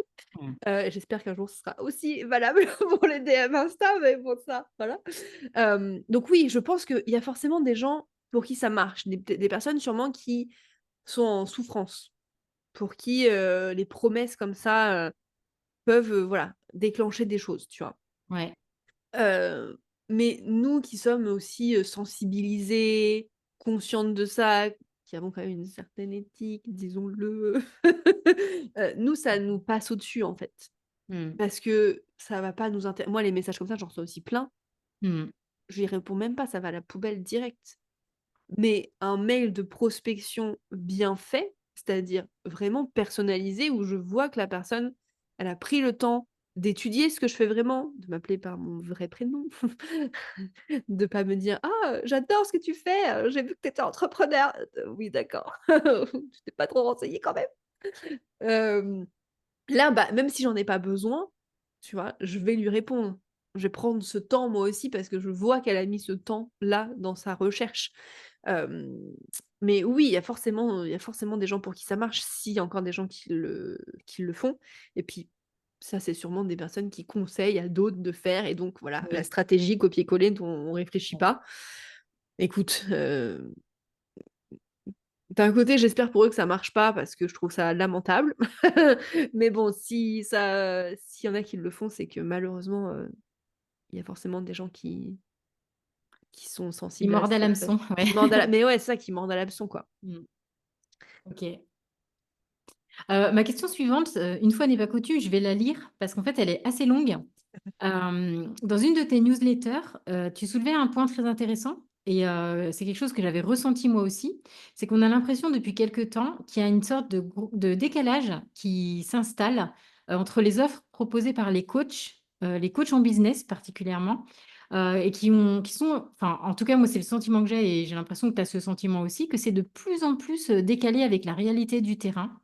Mmh. J'espère qu'un jour ce sera aussi valable pour les DM Insta, mais bon ça, voilà. Donc oui, je pense qu'il y a forcément des gens pour qui ça marche, des personnes sûrement qui sont en souffrance, pour qui, les promesses comme ça, peuvent, voilà, déclencher des choses, tu vois? Ouais. Heu, mais nous qui sommes aussi, sensibilisés, conscientes de ça, qui avons quand même une certaine éthique, disons-le, nous ça nous passe au-dessus, en fait. Mmh. Parce que ça va pas nous intér moi les messages comme ça, j'en reçois aussi plein, Mmh. j'y réponds même pas, ça va à la poubelle direct. Mais un mail de prospection bien fait, c'est-à-dire vraiment personnalisé, où je vois que la personne, elle a pris le temps d'étudier ce que je fais vraiment, de m'appeler par mon vrai prénom, de pas me dire: «Ah, j'adore ce que tu fais, j'ai vu que tu étais entrepreneur». Oui d'accord, tu t'es pas trop renseigné quand même. Hem Là, bah, même si j'en ai pas besoin, tu vois, je vais lui répondre. Je vais prendre ce temps moi aussi parce que je vois qu'elle a mis ce temps-là dans sa recherche. Hem, mais oui, il y a forcément des gens pour qui ça marche, s'il y a encore des gens qui le font et puis ça, c'est sûrement des personnes qui conseillent à d'autres de faire et donc voilà, la Oui. stratégie copier-coller dont on réfléchit pas. Écoute, d'un côté, j'espère pour eux que ça marche pas parce que je trouve ça lamentable. Mais bon, s'il y en a qui le font, c'est que malheureusement, il y a forcément des gens qui sont Ils sensibles à mordent à ce l'hameçon, ouais. qui mordent à la mais ouais, c'est ça, qui mordent à l'hameçon, quoi. Mmh. OK. Ma question suivante, une fois n'est pas coutume, je vais la lire parce qu'en fait, elle est assez longue. Dans une de tes newsletters, tu soulevais un point très intéressant et c'est quelque chose que j'avais ressenti moi aussi. C'est qu'on a l'impression depuis quelque temps qu'il y a une sorte de décalage qui s'installe, entre les offres proposées par les coachs en business particulièrement, et qui sont enfin, en tout cas, moi, c'est le sentiment que j'ai et j'ai l'impression que tu as ce sentiment aussi, que c'est de plus en plus, décalé avec la réalité du terrain.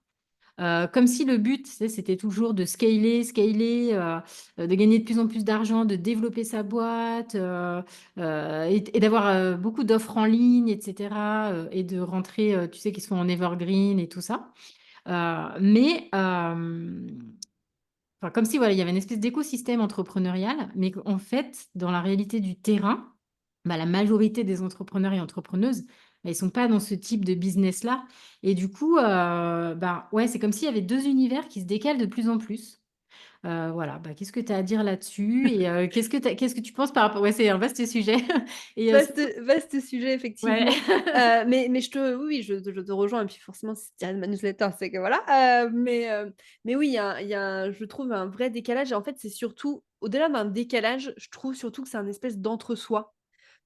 Comme si le but, tu sais, c'était toujours de scaler, de gagner de plus en plus d'argent, de développer sa boîte, et d'avoir, beaucoup d'offres en ligne et cetera, et de rentrer, tu sais, qui sont en evergreen et tout ça. Mais enfin, comme si, voilà, il y avait une espèce d'écosystème entrepreneurial, mais qu'en fait, dans la réalité du terrain, bah, la majorité des entrepreneurs et entrepreneuses, bah, ils sont pas dans ce type de business-là et du coup, bah, ouais, c'est comme s'il y avait 2 univers qui se décalent de plus en plus. Voilà, bah, qu'est-ce que tu as à dire là-dessus et qu'est-ce que tu penses par rapport ouais, c'est un vaste sujet et Vaste surtout vaste sujet ouais. effectivement, mais je te rejoins et puis forcément si tu as ma newsletter, c'est que voilà, mais oui, il y a je trouve un vrai décalage et en fait, c'est surtout au-delà d'un décalage, je trouve surtout que c'est un espèce d'entre-soi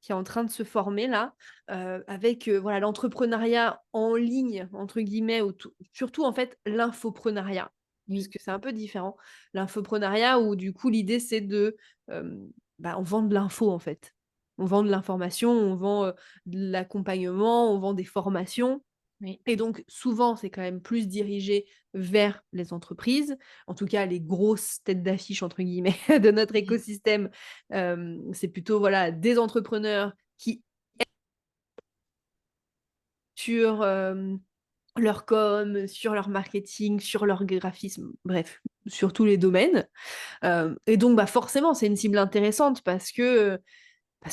qui est en train de se former là, avec, voilà «l'entrepreneuriat en ligne» entre guillemets ou surtout en fait l'infoprenariat, Oui, puisque c'est un peu différent. L'infoprenariat où du coup l'idée c'est on vend de l'info en fait. On vend de l'information, on vend, de l'accompagnement, on vend des formations oui, et donc souvent, c'est quand même plus dirigé vers les entreprises, en tout cas les «grosses têtes d'affiche» entre guillemets de notre oui, écosystème. C'est plutôt, voilà, des entrepreneurs qui sur, leur com, sur leur marketing, sur leur graphisme, bref, sur tous les domaines. Et donc, bah, forcément, c'est une cible intéressante parce que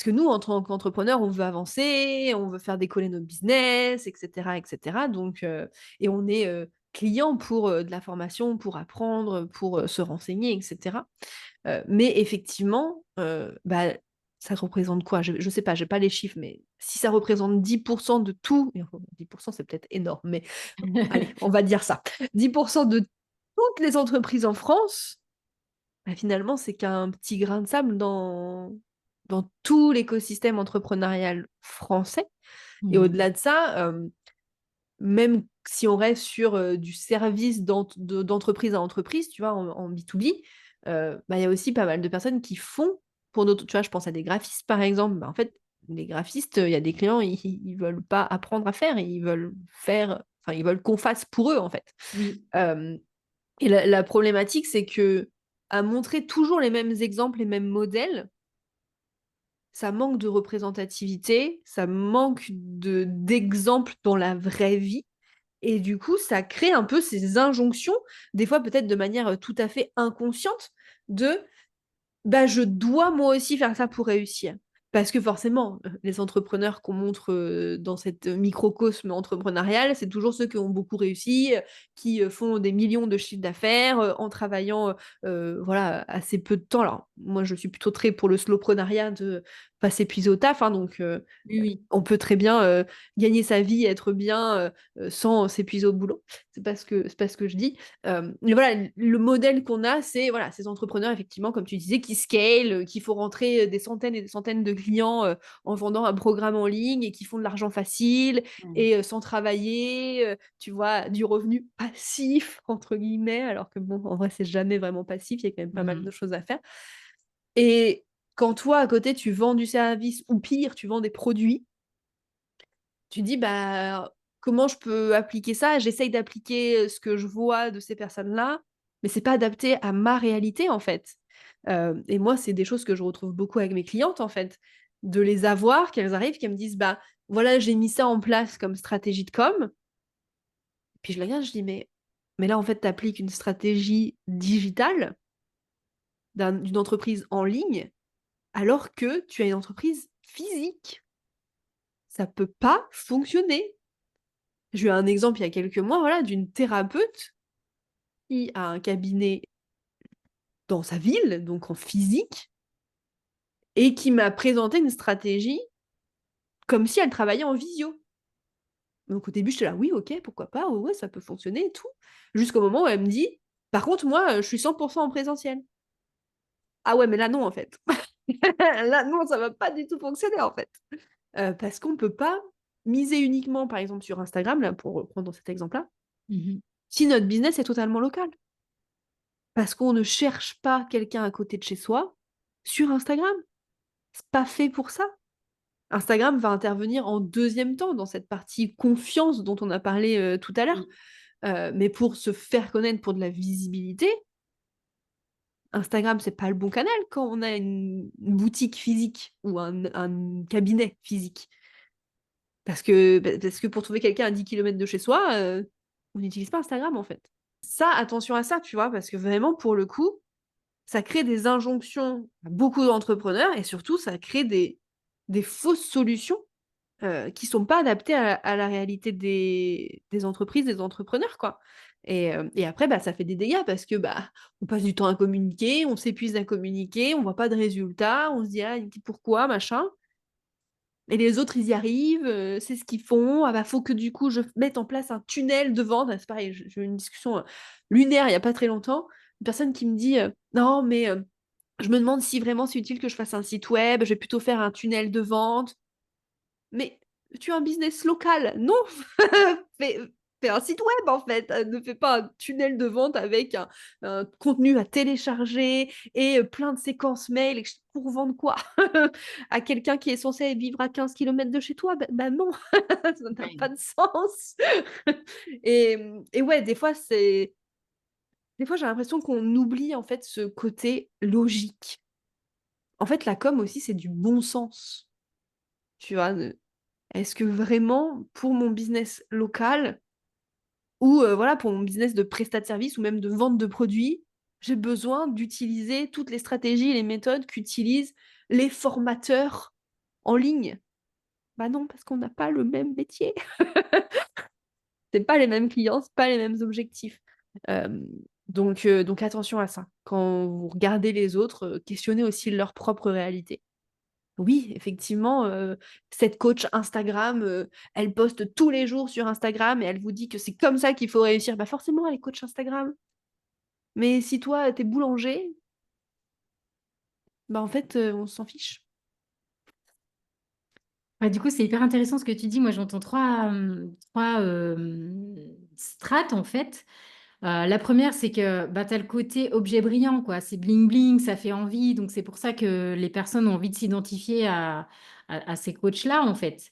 nous, en tant qu'entrepreneurs, on veut avancer, on veut faire décoller notre business et cetera donc et on est, client pour, de la formation, pour apprendre, pour, se renseigner et cetera. Mais effectivement, bah, ça représente quoi? Je sais pas, j'ai pas les chiffres, mais si ça représente 10% de tout et enfin 10% c'est peut-être énorme, mais allez, on va dire ça. 10% de toutes les entreprises en France, bah, finalement, c'est qu'un petit grain de sable dans tout l'écosystème entrepreneurial français et Mmh. au-delà de ça, même si on reste sur, du service d'entreprise à entreprise, tu vois, en B2B, bah, il y a aussi pas mal de personnes qui font pour d'autres tu vois, je pense à des graphistes, par exemple. Bah, en fait, les graphistes, il y a des clients, ils veulent pas apprendre à faire, ils veulent faire enfin, ils veulent qu'on fasse pour eux, en fait. Oui, Hem Et la problématique, c'est que à montrer toujours les mêmes exemples, les mêmes modèles, ça manque de représentativité, ça manque d'exemples dans la vraie vie et du coup, ça crée un peu ces injonctions, des fois peut-être de manière, tout à fait inconsciente de bah, je dois moi aussi faire ça pour réussir. Parce que forcément, les entrepreneurs qu'on montre, dans cette microcosme entrepreneurial, c'est toujours ceux qui ont beaucoup réussi, qui, font des millions de chiffres d'affaires, en travaillant, voilà, assez peu de temps. Alors moi, je suis plutôt très pour le slowpreneuriat de pas s'épuiser au taf, hein, donc oui, oui. on peut très bien, gagner sa vie, être bien, sans s'épuiser au boulot. C'est pas ce que je dis. Mais voilà, le modèle qu'on a, c'est voilà, ces entrepreneurs effectivement, comme tu disais, qui scale, qu'il faut rentrer, des centaines et des centaines de clients, en vendant un programme en ligne et qui font de l'argent facile Mmh. et sans travailler, tu vois? Du «revenu passif» entre guillemets, alors que bon, en vrai, c'est jamais vraiment passif, il y a quand même pas mal Mmh. de choses à faire. Et quand toi, à côté, tu vends du service ou pire, tu vends des produits, tu dis: «Bah, comment je peux appliquer ça?» J'essaye d'appliquer, ce que je vois de ces personnes-là, mais c'est pas adapté à ma réalité, en fait. Et moi, c'est des choses que je retrouve beaucoup avec mes clientes, en fait. De les avoir, qu'elles arrivent, qu'elles me disent: «Bah, voilà, j'ai mis ça en place comme stratégie de com». Puis je les regarde, je dis: «Mais là, en fait, tu appliques une stratégie digitale d'une entreprise en ligne, alors que tu as une entreprise physique». ça peut pas fonctionner. J'ai eu un exemple il y a quelques mois, voilà, d'une thérapeute qui a un cabinet dans sa ville, donc en physique, et qui m'a présenté une stratégie comme si elle travaillait en visio. Donc au début, j'étais là, oui, ok, pourquoi pas, ouais, ouais, ça peut fonctionner et tout. Jusqu'au moment où elle me dit, par contre, moi, je suis 100% en présentiel. Ah ouais, mais là, non, en fait. Là, non, ça va pas du tout fonctionner, en fait. Parce qu'on peut pas miser uniquement, par exemple, sur Instagram, là, pour reprendre cet exemple-là, Mhm. si notre business est totalement local. Parce qu'on ne cherche pas quelqu'un à côté de chez soi sur Instagram. C'est pas fait pour ça. Instagram va intervenir en deuxième temps dans cette partie confiance dont on a parlé tout à l'heure. Oui. Mais pour se faire connaître, pour de la visibilité, Instagram, c'est pas le bon canal quand on a une boutique physique ou un cabinet physique. Parce que pour trouver quelqu'un à 10 km de chez soi, on n'utilise pas Instagram en fait. Ça, attention à ça, tu vois, parce que vraiment, pour le coup, ça crée des injonctions à beaucoup d'entrepreneurs et surtout, ça crée des fausses solutions qui sont pas adaptées à la réalité des entreprises, des entrepreneurs, quoi. Et après, bah, ça fait des dégâts parce que bah, on passe du temps à communiquer, on s'épuise à communiquer, on voit pas de résultats, on se dit ah, pourquoi, machin. Et les autres, ils y arrivent, c'est ce qu'ils font. Ah bah, faut que du coup, je mette en place un tunnel de vente. Ah, c'est pareil, j'ai eu une discussion lunaire il y a pas très longtemps. Une personne qui me dit non, mais je me demande si vraiment c'est utile que je fasse un site web, je vais plutôt faire un tunnel de vente. Mais tu as un business local, non? fais, fais un site web en fait. Ne fais pas un tunnel de vente avec un contenu à télécharger et plein de séquences mail pour vendre quoi? À quelqu'un qui est censé vivre à 15 km de chez toi? Bah non, ça n'a Ouais. pas de sens. Et ouais, des fois j'ai l'impression qu'on oublie en fait ce côté logique. En fait, la com aussi, c'est du bon sens. Tu vois, est-ce que vraiment, pour mon business local ou voilà, pour mon business de prestat de service ou même de vente de produits, j'ai besoin d'utiliser toutes les stratégies et les méthodes qu'utilisent les formateurs en ligne? Bah non, parce qu'on n'a pas le même métier. C'est pas les mêmes clients, c'est pas les mêmes objectifs. Hem, donc attention à ça. Quand vous regardez les autres, questionnez aussi leur propre réalité. Oui, effectivement, cette coach Instagram, elle poste tous les jours sur Instagram et elle vous dit que c'est comme ça qu'il faut réussir. Bah, forcément, elle est coach Instagram. Mais si toi, tu es boulanger, bah, en fait, on s'en fiche. Ouais, du coup, c'est hyper intéressant ce que tu dis. Moi, j'entends trois strates, en fait. La première, c'est que bah, tu as le côté objet brillant, quoi. C'est bling bling, ça fait envie. Donc, c'est pour ça que les personnes ont envie de s'identifier à ces coachs-là, en fait.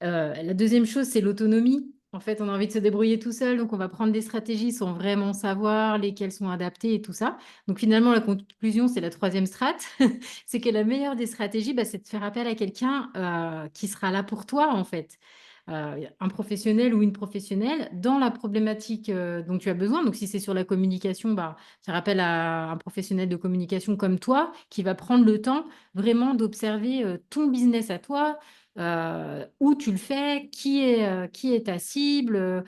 La deuxième chose, c'est l'autonomie. En fait, on a envie de se débrouiller tout seul, donc on va prendre des stratégies sans vraiment savoir lesquelles sont adaptées et tout ça. Donc finalement, la conclusion, c'est la troisième strate, c'est que la meilleure des stratégies, bah, c'est de faire appel à quelqu'un qui sera là pour toi, en fait. Un professionnel ou une professionnelle dans la problématique dont tu as besoin. Donc si c'est sur la communication, bah, faire appel à un professionnel de communication comme toi qui va prendre le temps vraiment d'observer ton business à toi, où tu le fais, qui est ta cible,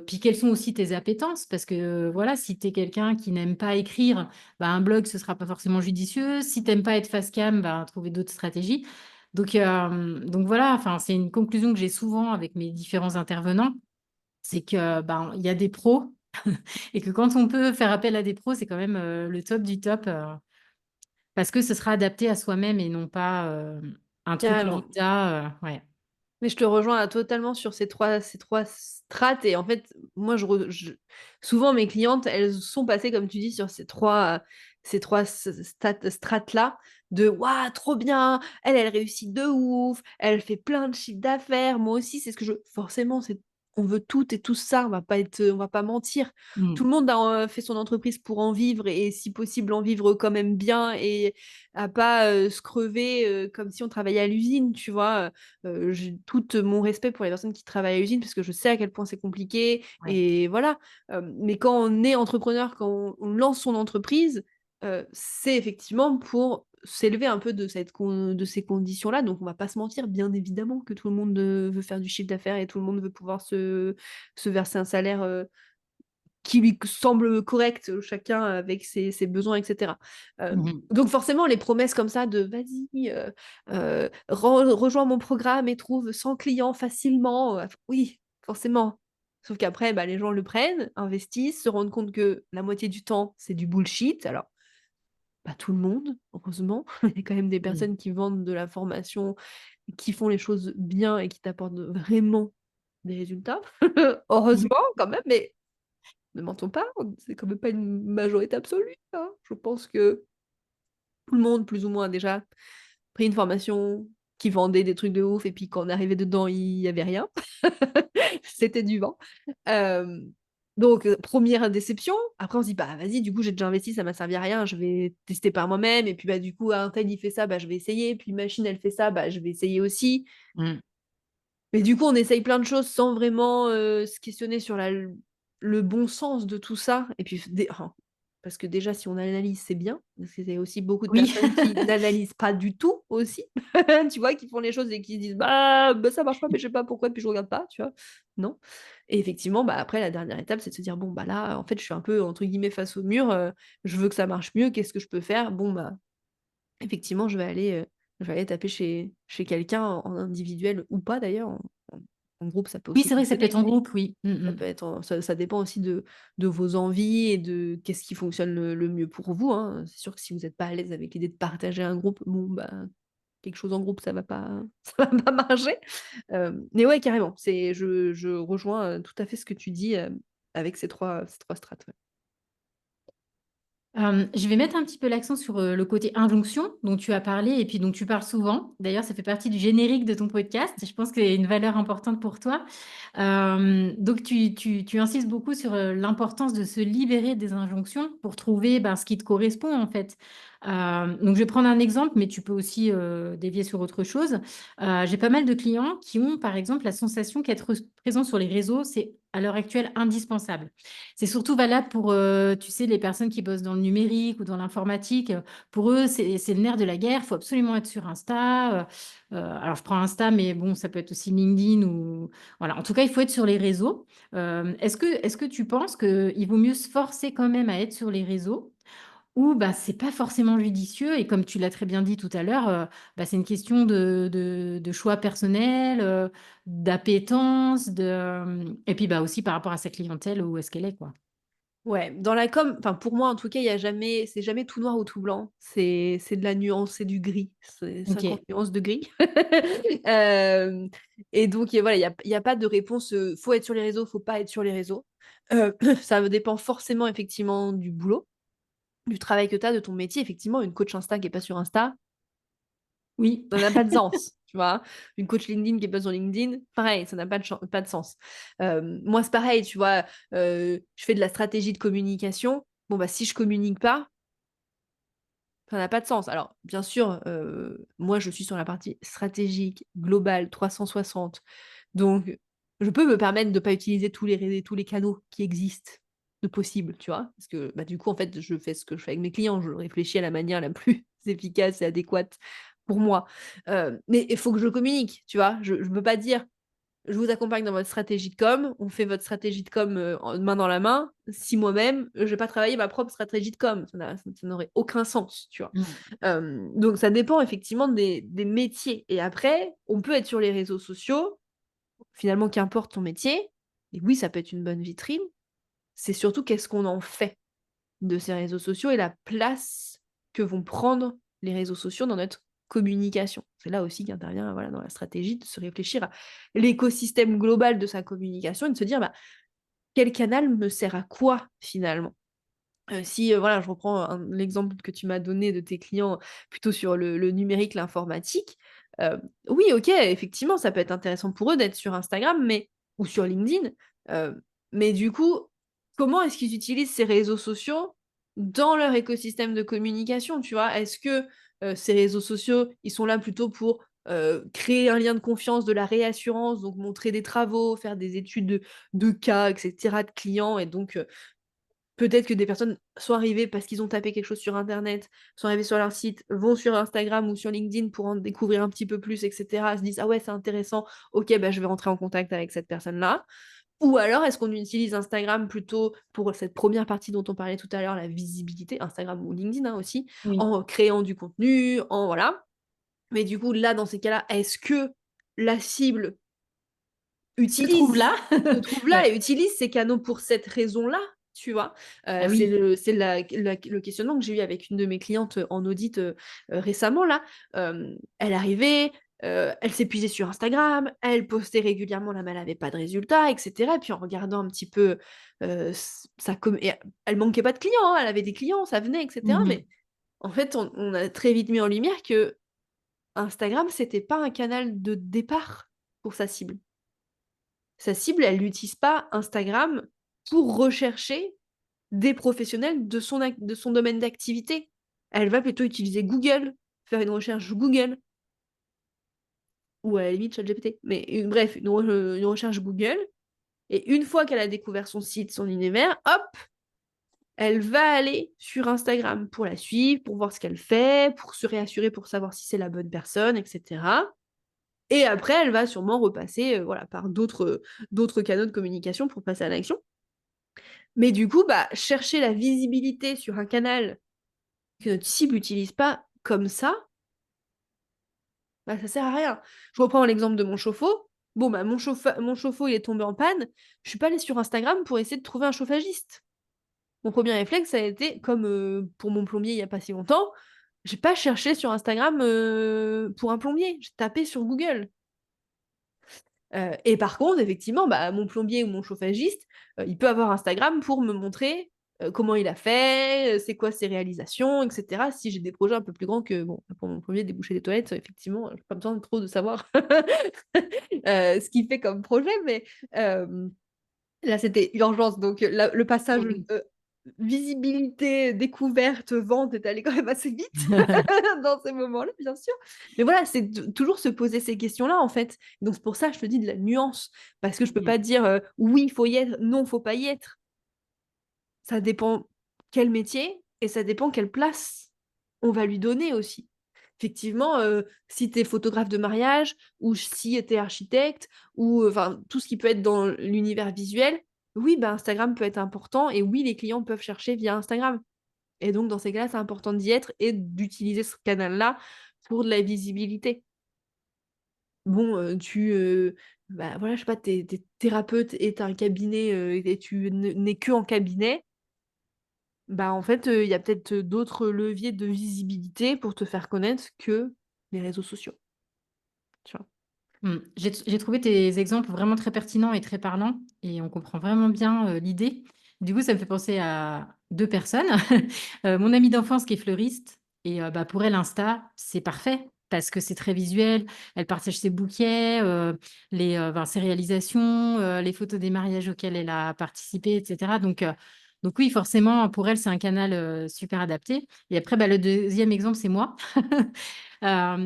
puis quelles sont aussi tes appétences, parce que voilà, si tu es quelqu'un qui n'aime pas écrire, bah, un blog, ce sera pas forcément judicieux. Si tu n'aimes pas être face cam, bah, trouver d'autres stratégies. Donc voilà, enfin, c'est une conclusion que j'ai souvent avec mes différents intervenants, c'est que ben, il y a des pros et que quand on peut faire appel à des pros, c'est quand même le top du top, parce que ce sera adapté à soi-même et non pas un truc Carrément. lambda. Ouais. Mais je te rejoins totalement sur ces trois strates. Et en fait, moi, souvent, mes clientes, elles sont passées, comme tu dis, sur ces trois strates-là, de waouh, trop bien, elle réussit de ouf, elle fait plein de chiffres d'affaires. Moi aussi, c'est ce que je. Forcément, on veut tout et tout ça, on va pas mentir. Tout Mm. le monde a fait son entreprise pour en vivre et, si possible, en vivre quand même bien et à pas se crever comme si on travaillait à l'usine, tu vois. J'ai tout mon respect pour les personnes qui travaillent à l'usine parce que je sais à quel point c'est compliqué Ouais. et voilà. Mais quand on est entrepreneur, quand on lance son entreprise, c'est effectivement pour s'élever un peu de de ces conditions-là. Donc on va pas se mentir, bien évidemment que tout le monde, veut faire du chiffre d'affaires et tout le monde veut pouvoir se verser un salaire, qui lui semble correct, chacun avec ses besoins et cetera. Mmh. Donc forcément les promesses comme ça de: «Vas-y, rejoins mon programme et trouve 100 clients facilement», oui, forcément. Sauf qu'après, bah, les gens le prennent, investissent, se rendent compte que la moitié du temps, c'est du bullshit. Alors, pas tout le monde, heureusement. Il y a quand même des Oui. personnes qui vendent de la formation, qui font les choses bien et qui t'apportent vraiment des résultats. Mmh. Heureusement quand même, mais ne mentons pas, c'est quand même pas une majorité absolue, hein. Je pense que tout le monde, plus ou moins, a déjà pris une formation qui vendait des trucs de ouf et puis quand on est arrivé dedans, il y avait rien. C'était du vent. Hem, donc 1re déception. Après on se dit: «Bah, vas-y, du coup, j'ai déjà investi, ça m'a servi à rien, je vais tester par moi-même et puis, bah, du coup, un tel, il fait ça, bah, je vais essayer, puis machine, elle fait ça, bah, je vais essayer aussi». Mmh. Mais du coup, on essaye plein de choses sans vraiment, se questionner sur le bon sens de tout ça et puis parce que déjà si on analyse, c'est bien, parce qu'il y a aussi beaucoup de Oui. personnes qui n'analysent pas du tout aussi, tu vois? Qui font les choses et qui se disent: «Bah, ça marche pas, mais je sais pas pourquoi, puis je regarde pas», tu vois? Non et effectivement, bah, après la dernière étape, c'est de se dire: «Bon, bah, là, en fait, je suis un peu entre guillemets «face au mur», je veux que ça marche mieux, qu'est-ce que je peux faire?» Bon, bah, effectivement, je vais aller taper chez quelqu'un en individuel ou pas d'ailleurs, en groupe, ça peut Oui, aussi c'est vrai que ça peut fonctionner. être en groupe, oui. Mmh Ça mh. peut être ça dépend aussi de vos envies et de qu'est-ce qui fonctionne le mieux pour vous, hein. C'est sûr que si vous êtes pas à l'aise avec l'idée de partager un groupe, bon, bah, quelque chose en groupe, ça va pas ça va pas marcher. Mais ouais, carrément, je rejoins, tout à fait ce que tu dis, avec ces trois strates, ouais. Je vais mettre un petit peu l'accent sur, le côté injonction dont tu as parlé et puis dont tu parles souvent. D'ailleurs, ça fait partie du générique de ton podcast. Je pense que c'est une valeur importante pour toi. Donc tu insistes beaucoup sur, l'importance de se libérer des injonctions pour trouver, ben, ce qui te correspond, en fait. Donc je vais prendre un exemple, mais tu peux aussi, dévier sur autre chose. J'ai pas mal de clients qui ont, par exemple, la sensation qu'être présent sur les réseaux, c'est à l'heure actuelle indispensable. C'est surtout valable pour, tu sais, les personnes qui bossent dans le numérique ou dans l'informatique. Pour eux, c'est le nerf de la guerre. Il faut absolument être sur Insta. Alors je prends Insta, mais bon, ça peut être aussi LinkedIn ou voilà. En tout cas, il faut être sur les réseaux. Est-ce que tu penses qu'il vaut mieux se forcer quand même à être sur les réseaux ou bah, c'est pas forcément judicieux et comme tu l'as très bien dit tout à l'heure, bah, c'est une question de choix personnel, d'appétence, et puis, bah, aussi par rapport à sa clientèle, où est-ce qu'elle est, quoi? Ouais, dans la com, enfin pour moi en tout cas, c'est jamais tout noir ou tout blanc. C'est de la nuance, c'est du gris, c'est 50 OK. nuances de gris. Hem et donc voilà, il y a pas de réponse, faut être sur les réseaux, faut pas être sur les réseaux. Ça dépend forcément effectivement du boulot, du travail que tu as, de ton métier. Effectivement, une coach Insta qui est pas sur Insta, Oui. ça n'a pas de sens, tu vois? Une coach LinkedIn qui est pas sur LinkedIn, pareil, ça n'a pas de sens. Moi, c'est pareil, tu vois? Je fais de la stratégie de communication. Bon, bah, si je communique pas, ça n'a pas de sens. Alors, bien sûr, moi, je suis sur la partie stratégique, globale, 360. Donc, je peux me permettre de pas utiliser tous les canaux qui existent de possibles, tu vois? Parce que, bah, du coup, en fait, je fais ce que je fais avec mes clients. Je réfléchis à la manière la plus efficace et adéquate pour moi. Mais il faut que je communique, tu vois? Je peux pas dire: «Je vous accompagne dans votre stratégie de com», on fait votre stratégie de com, en main dans la main, si moi-même, je vais pas travailler ma propre stratégie de com. Ça n'aurait aucun sens, tu vois? Mmh. Donc ça dépend effectivement des métiers et après, on peut être sur les réseaux sociaux. Finalement, qu'importe ton métier, et oui, ça peut être une bonne vitrine, c'est surtout qu'est-ce qu'on en fait de ces réseaux sociaux et la place que vont prendre les réseaux sociaux dans notre communication. C'est là aussi qu'intervient, voilà, dans la stratégie de se réfléchir à l'écosystème global de sa communication et de se dire: «Bah, quel canal me sert à quoi finalement?» Si, voilà, je reprends l'exemple que tu m'as donné de tes clients plutôt sur le numérique, l'informatique, oui, OK, effectivement, ça peut être intéressant pour eux d'être sur Instagram, mais ou sur LinkedIn, mais du coup, comment est-ce qu'ils utilisent ces réseaux sociaux dans leur écosystème de communication, tu vois? Est-ce que, ces réseaux sociaux, ils sont là plutôt pour, créer un lien de confiance, de la réassurance, donc montrer des travaux, faire des études de cas et cetera, de clients et donc peut-être que des personnes sont arrivées parce qu'ils ont tapé quelque chose sur Internet, sont arrivés sur leur site, vont sur Instagram ou sur LinkedIn pour en découvrir un petit peu plus, etc. Se disent, ah ouais, c'est intéressant, ok, bah, je vais rentrer en contact avec cette personne-là. Ou alors, est-ce qu'on utilise Instagram plutôt pour cette première partie dont on parlait tout à l'heure, la visibilité, Instagram ou LinkedIn hein, aussi, Oui. en créant du contenu, en voilà. Mais du coup, là, dans ces cas-là, est-ce que la cible Se trouve utilise, là. se trouve là Ouais. et utilise ces canaux pour cette raison-là, tu vois? Ah C'est oui. le questionnement que j'ai eu avec une de mes clientes en audit récemment là. Elle arrivait, elle s'épuisait sur Instagram, elle postait régulièrement là, mais elle avait pas de résultats, et cetera. Et puis en regardant un petit peu et elle manquait pas de clients, hein, elle avait des clients, ça venait, et cetera. Mhm. Mais en fait, on a très vite mis en lumière que Instagram, c'était pas un canal de départ pour sa cible. Sa cible, elle n'utilise pas Instagram pour rechercher des professionnels de son domaine d'activité. Elle va plutôt utiliser Google, faire une recherche Google ou à la limite ChatGPT. Mais bref, une recherche Google. Et une fois qu'elle a découvert son site, son univers, hop, elle va aller sur Instagram pour la suivre, pour voir ce qu'elle fait, pour se réassurer, pour savoir si c'est la bonne personne, etc. Et après, elle va sûrement repasser voilà, par d'autres canaux de communication pour passer à l'action. Mais du coup, bah, chercher la visibilité sur un canal que notre cible n'utilise pas comme ça, bah, ça sert à rien. Je reprends l'exemple de mon chauffe-eau. Bon, bah, mon chauffe-eau, il est tombé en panne. Je suis pas allée sur Instagram pour essayer de trouver un chauffagiste. Mon premier réflexe, ça a été, comme pour mon plombier il y a pas si longtemps, j'ai pas cherché sur Instagram pour un plombier. J'ai tapé sur Google. Et par contre, effectivement, bah, mon plombier ou mon chauffagiste, il peut avoir Instagram pour me montrer, comment il a fait, c'est quoi ses réalisations, et cetera. Si j'ai des projets un peu plus grands que bon, pour mon plombier, déboucher les toilettes, effectivement, j'ai pas besoin trop de savoir, ce qu'il fait comme projet, mais là, c'était urgence, donc la le passage, Mhm. visibilité, découverte, vente est allé quand même assez vite dans ces moments-là, bien sûr. Mais voilà, c'est toujours se poser ces questions-là, en fait. Donc c'est pour ça que je te dis de la nuance, parce que je peux Oui. pas dire, «Oui, il faut y être», «Non, faut pas y être». Ça dépend quel métier et ça dépend quelle place on va lui donner aussi. Effectivement, si tu es photographe de mariage ou si tu es architecte ou enfin tout ce qui peut être dans l'univers visuel, oui, bah, Instagram peut être important et oui, les clients peuvent chercher via Instagram et donc dans ces cas-là, c'est important d'y être et d'utiliser ce canal-là pour de la visibilité. Bon, bah, voilà, je sais pas, tu es thérapeute et tu as un cabinet, et tu n'es que en cabinet, bah, en fait, il y a peut-être, d'autres leviers de visibilité pour te faire connaître que les réseaux sociaux, tu vois? J'ai trouvé tes exemples vraiment très pertinents et très parlants et on comprend vraiment bien, l'idée. Du coup, ça me fait penser à 2 personnes. Mon amie d'enfance qui est fleuriste et bah, pour elle, Insta, c'est parfait parce que c'est très visuel. Elle partage ses bouquets, enfin, ses réalisations, les photos des mariages auxquels elle a participé et cetera. Donc oui, forcément, pour elle, c'est un canal, super adapté et après, bah, le deuxième exemple, c'est moi.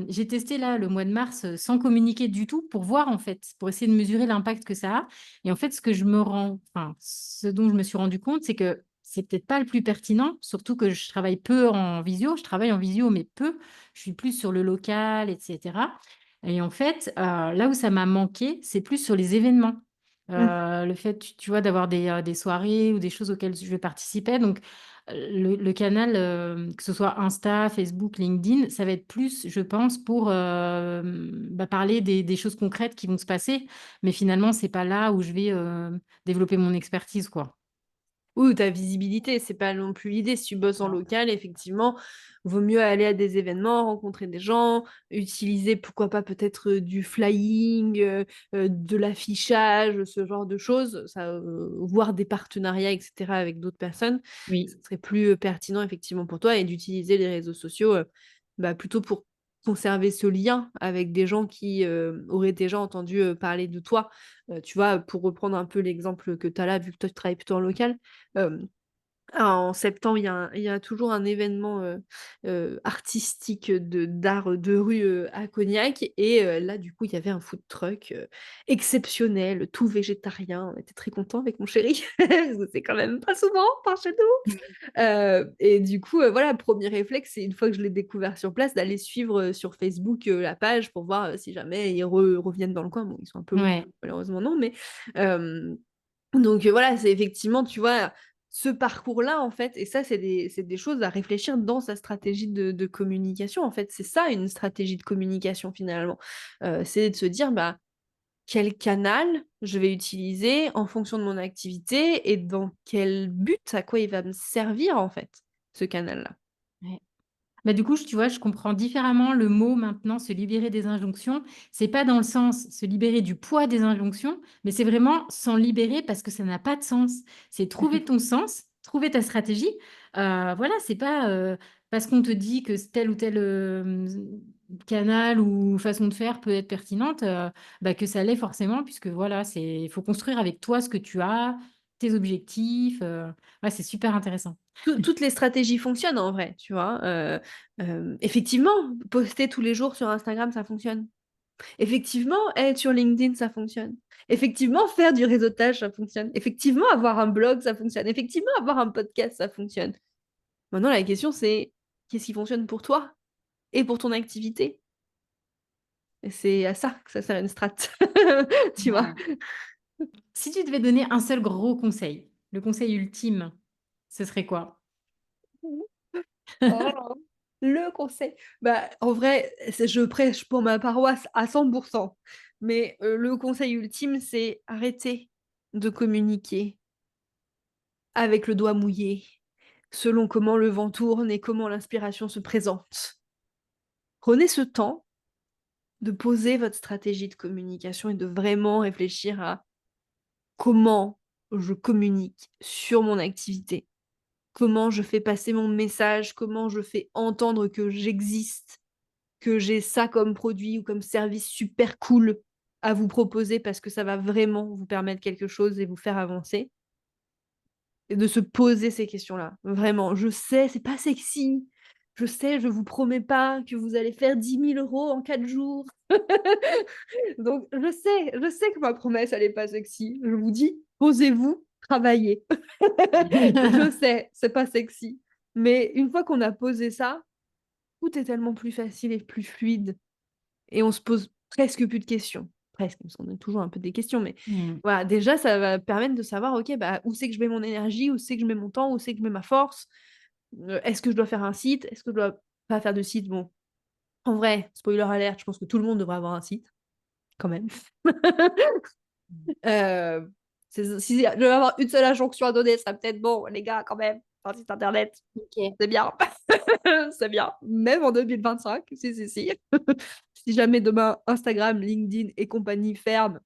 J'ai testé là le mois de mars, sans communiquer du tout pour voir en fait, pour essayer de mesurer l'impact que ça a et en fait ce dont je me suis rendu compte, c'est que c'est peut-être pas le plus pertinent, surtout que je travaille peu en visio. Je travaille en visio, mais peu. Je suis plus sur le local et cetera et en fait, là où ça m'a manqué, c'est plus sur les événements. Mmh. Le fait, tu vois, d'avoir des soirées ou des choses auxquelles je participais donc le canal, que ce soit Insta, Facebook, LinkedIn, ça va être plus, je pense, pour, bah, parler des choses concrètes qui vont se passer. Mais finalement, c'est pas là où je vais, développer mon expertise, quoi. Oui, ou ta visibilité, c'est pas non plus l'idée. Si tu bosses en Non. local, effectivement, vaut mieux aller à des événements, rencontrer des gens, utiliser pourquoi pas peut-être, du flying, de l'affichage, ce genre de choses, ça, voir des partenariats et cetera avec d'autres personnes. Oui. Ce serait plus, pertinent effectivement pour toi et d'utiliser les réseaux sociaux, bah, plutôt pour conserver ce lien avec des gens qui, auraient déjà entendu, parler de toi. Tu vois, pour reprendre un peu l'exemple que tu as là, vu que toi tu travailles plutôt en local, hem En septembre, il y a toujours un événement, artistique, d'art, de rue, à Cognac et là, du coup, il y avait un food truck, exceptionnel, tout végétarien. On était très contents avec mon chéri, parce que c'est quand même pas souvent par chez nous. Et du coup, voilà, premier réflexe, c'est une fois que je l'ai découvert sur place, d'aller suivre, sur Facebook, la page pour voir, si jamais ils reviennent dans le coin. Bon, ils sont un peu loin, Ouais. malheureusement non, mais hem donc voilà, c'est effectivement, tu vois, ce parcours-là, en fait et ça, c'est des choses à réfléchir dans sa stratégie de communication, en fait. C'est ça, une stratégie de communication, finalement. C'est de se dire: «Bah, quel canal je vais utiliser en fonction de mon activité et dans quel but? À quoi il va me servir, en fait, ce canal-là?» Ouais. Bah, du coup, tu vois, je comprends différemment le mot maintenant, se libérer des injonctions. C'est pas dans le sens se libérer du poids des injonctions, mais c'est vraiment s'en libérer parce que ça n'a pas de sens. C'est trouver ton sens, trouver ta stratégie. Voilà, c'est pas parce qu'on te dit que tel ou tel canal ou façon de faire peut être pertinente, bah, que ça l'est forcément, puisque voilà, il faut construire avec toi ce que tu as, tes objectifs. Ouais, c'est super intéressant. Toutes les stratégies fonctionnent, en vrai, tu vois? Effectivement, poster tous les jours sur Instagram, ça fonctionne. Effectivement, être sur LinkedIn, ça fonctionne. Effectivement, faire du réseautage, ça fonctionne. Effectivement, avoir un blog, ça fonctionne. Effectivement, avoir un podcast, ça fonctionne. Maintenant, la question, c'est qu'est-ce qui fonctionne pour toi et pour ton activité? Et c'est à ça que ça sert une strat, tu vois? Ouais. Si tu devais donner un seul gros conseil, le conseil ultime, ce serait quoi? Oh, le conseil. Bah, en vrai, je prêche pour ma paroisse à 100%. Mais le conseil ultime, c'est arrêter de communiquer avec le doigt mouillé, selon comment le vent tourne et comment l'inspiration se présente. Prenez ce temps de poser votre stratégie de communication et de vraiment réfléchir à comment je communique sur mon activité, comment je fais passer mon message, comment je fais entendre que j'existe, que j'ai ça comme produit ou comme service super cool à vous proposer parce que ça va vraiment vous permettre quelque chose et vous faire avancer. Et de se poser ces questions-là, vraiment. Je sais, c'est pas sexy. Je sais, je vous promets pas que vous allez faire 10 000 € en 4 jours. Donc je sais que ma promesse, elle est pas sexy. Je vous dis: «Posez-vous, travaillez». Je sais, c'est pas sexy. Mais une fois qu'on a posé ça, tout est tellement plus facile et plus fluide et on se pose presque plus de questions. Presque, parce qu'on a toujours un peu des questions, mais Mmh. voilà, déjà, ça va permettre de savoir: «OK, bah, où c'est que je mets mon énergie? Où c'est que je mets mon temps? Où c'est que je mets ma force? Est-ce que je dois faire un site? Est-ce que je dois pas faire de site?» Bon, en vrai, spoiler alert, je pense que tout le monde devrait avoir un site, quand même. Heu, si je devais avoir une seule injonction à donner, ça serait peut-être: «Bon, les gars, quand même, un site internet, OK. c'est bien». C'est bien, même en 2025, si, si, si. Si jamais demain Instagram, LinkedIn et compagnie ferment,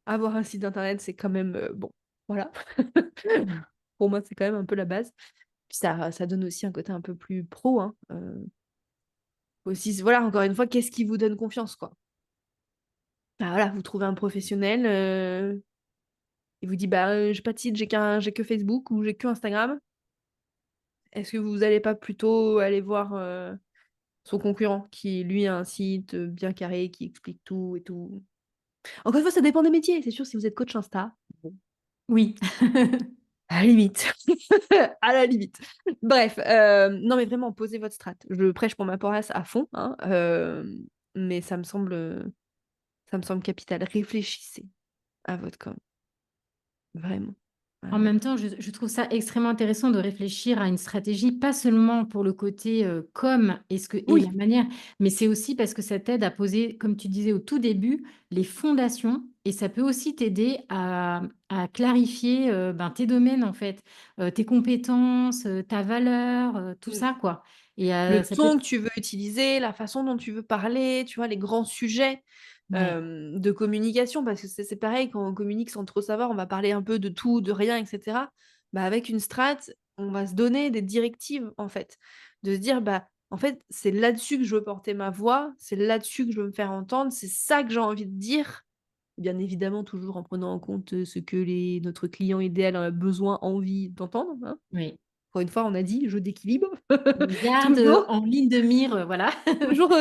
avoir un site internet, c'est quand même, bon, voilà. Mmh. Pour moi, c'est quand même un peu la base. Puis ça donne aussi un côté un peu plus pro, hein, aussi voilà, encore une fois, qu'est-ce qui vous donne confiance, quoi? Bah, voilà, vous trouvez un professionnel, il vous dit: «Bah, j'ai pas de site, j'ai que Facebook ou j'ai que Instagram». Est-ce que vous allez pas plutôt aller voir, son concurrent qui, lui, a un site, bien carré, qui explique tout et tout? Encore une fois, ça dépend des métiers. C'est sûr, si vous êtes coach Insta, bon, Oui. à la limite, à la limite. Bref, non, mais vraiment, posez votre strat. Je prêche pour ma paroisse à fond, hein, mais ça me semble capital. Réfléchissez à votre com, vraiment. En même temps, je trouve ça extrêmement intéressant de réfléchir à une stratégie, pas seulement pour le côté, com et la Oui, manière, mais c'est aussi parce que ça t'aide à poser, comme tu disais au tout début, les fondations et ça peut aussi t'aider à clarifier, ben, tes domaines en fait, tes compétences, ta valeur, tout mmh, ça quoi et le ça peut ton que tu veux utiliser, la façon dont tu veux parler, tu vois? Les grands sujets, ouais. de communication parce que c'est pareil quand on communique sans trop savoir, on va parler un peu de tout, de rien et cetera. Bah, avec une strat, on va se donner des directives, en fait. De se dire: «Bah, en fait, c'est là-dessus que je veux porter ma voix, c'est là-dessus que je veux me faire entendre, c'est ça que j'ai envie de dire». bien évidemment toujours en prenant en compte ce que notre client idéal a besoin, envie d'entendre, hein. Oui. Encore une fois, on a dit jeu d'équilibre. On garde Toujours, en ligne de mire, voilà.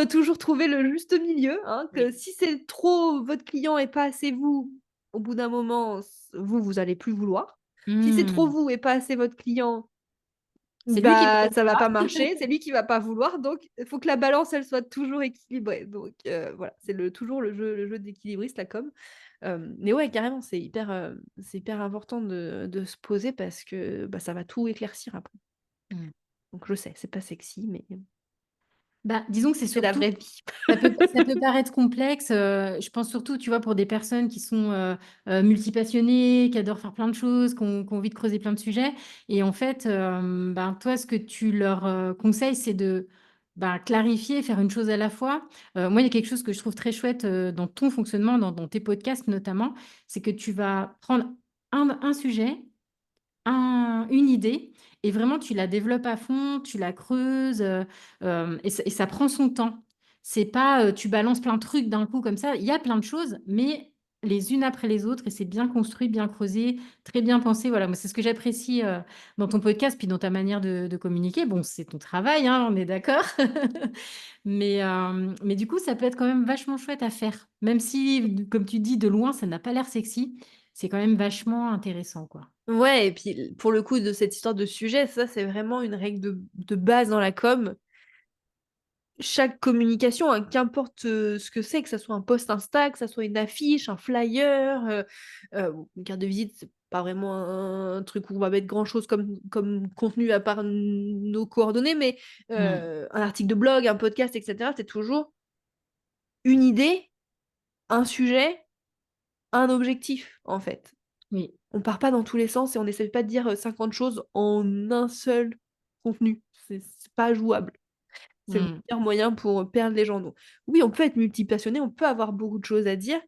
toujours trouver le juste milieu, hein, que Oui. si c'est trop votre client et pas assez vous, au bout d'un moment, vous allez plus vouloir. Si c'est trop Mmh. vous et pas assez votre client, C'est lui qui bah, veut ça va pas. pas marcher, c'est lui qui va pas vouloir, donc il faut que la balance, elle soit toujours équilibrée. Donc voilà, c'est toujours le jeu d'équilibriste, la com. Mais ouais, carrément, c'est hyper important de se poser parce que, bah, ça va tout éclaircir après. Mmh. Donc je sais, c'est pas sexy, mais Bah, disons que c'est c'est la surtout vraie vie. ça peut paraître complexe, je pense surtout, tu vois, pour des personnes qui sont, multipassionnées, qui adorent faire plein de choses, qui ont envie de creuser plein de sujets et en fait, ben, toi, ce que tu leur, conseilles, c'est de, ben, clarifier, faire une chose à la fois. Moi, il y a quelque chose que je trouve très chouette, dans ton fonctionnement, dans tes podcasts notamment, c'est que tu vas prendre un sujet, une idée et vraiment tu la développes à fond, tu la creuses, et ça prend son temps. C'est pas, tu balances plein de trucs d'un coup comme ça. Il y a plein de choses, mais les unes après les autres et c'est bien construit, bien creusé, très bien pensé. Voilà, moi, c'est ce que j'apprécie, dans ton podcast, puis dans ta manière de communiquer. Bon, c'est ton travail, hein, on est d'accord? Mais du coup, ça peut être quand même vachement chouette à faire. Même si, comme tu dis, de loin, ça n'a pas l'air sexy, c'est quand même vachement intéressant, quoi. Ouais et puis pour le coup de cette histoire de sujet, ça, c'est vraiment une règle de base dans la com. Chaque communication, hein, qu'importe, ce que c'est, que ça soit un post Insta, que ça soit une affiche, un flyer, bon, une carte de visite, c'est pas vraiment un truc où on va mettre grand chose comme contenu à part nos coordonnées, mais Mmh. un article de blog, un podcast et cetera, c'est toujours une idée, un sujet, un objectif, en fait. Oui. On part pas dans tous les sens et on essaie pas de dire, 50 choses en un seul contenu. C'est pas jouable. C'est le Mmh. meilleur moyen pour perdre les gens. Donc oui, on peut être multipassionné, on peut avoir beaucoup de choses à dire,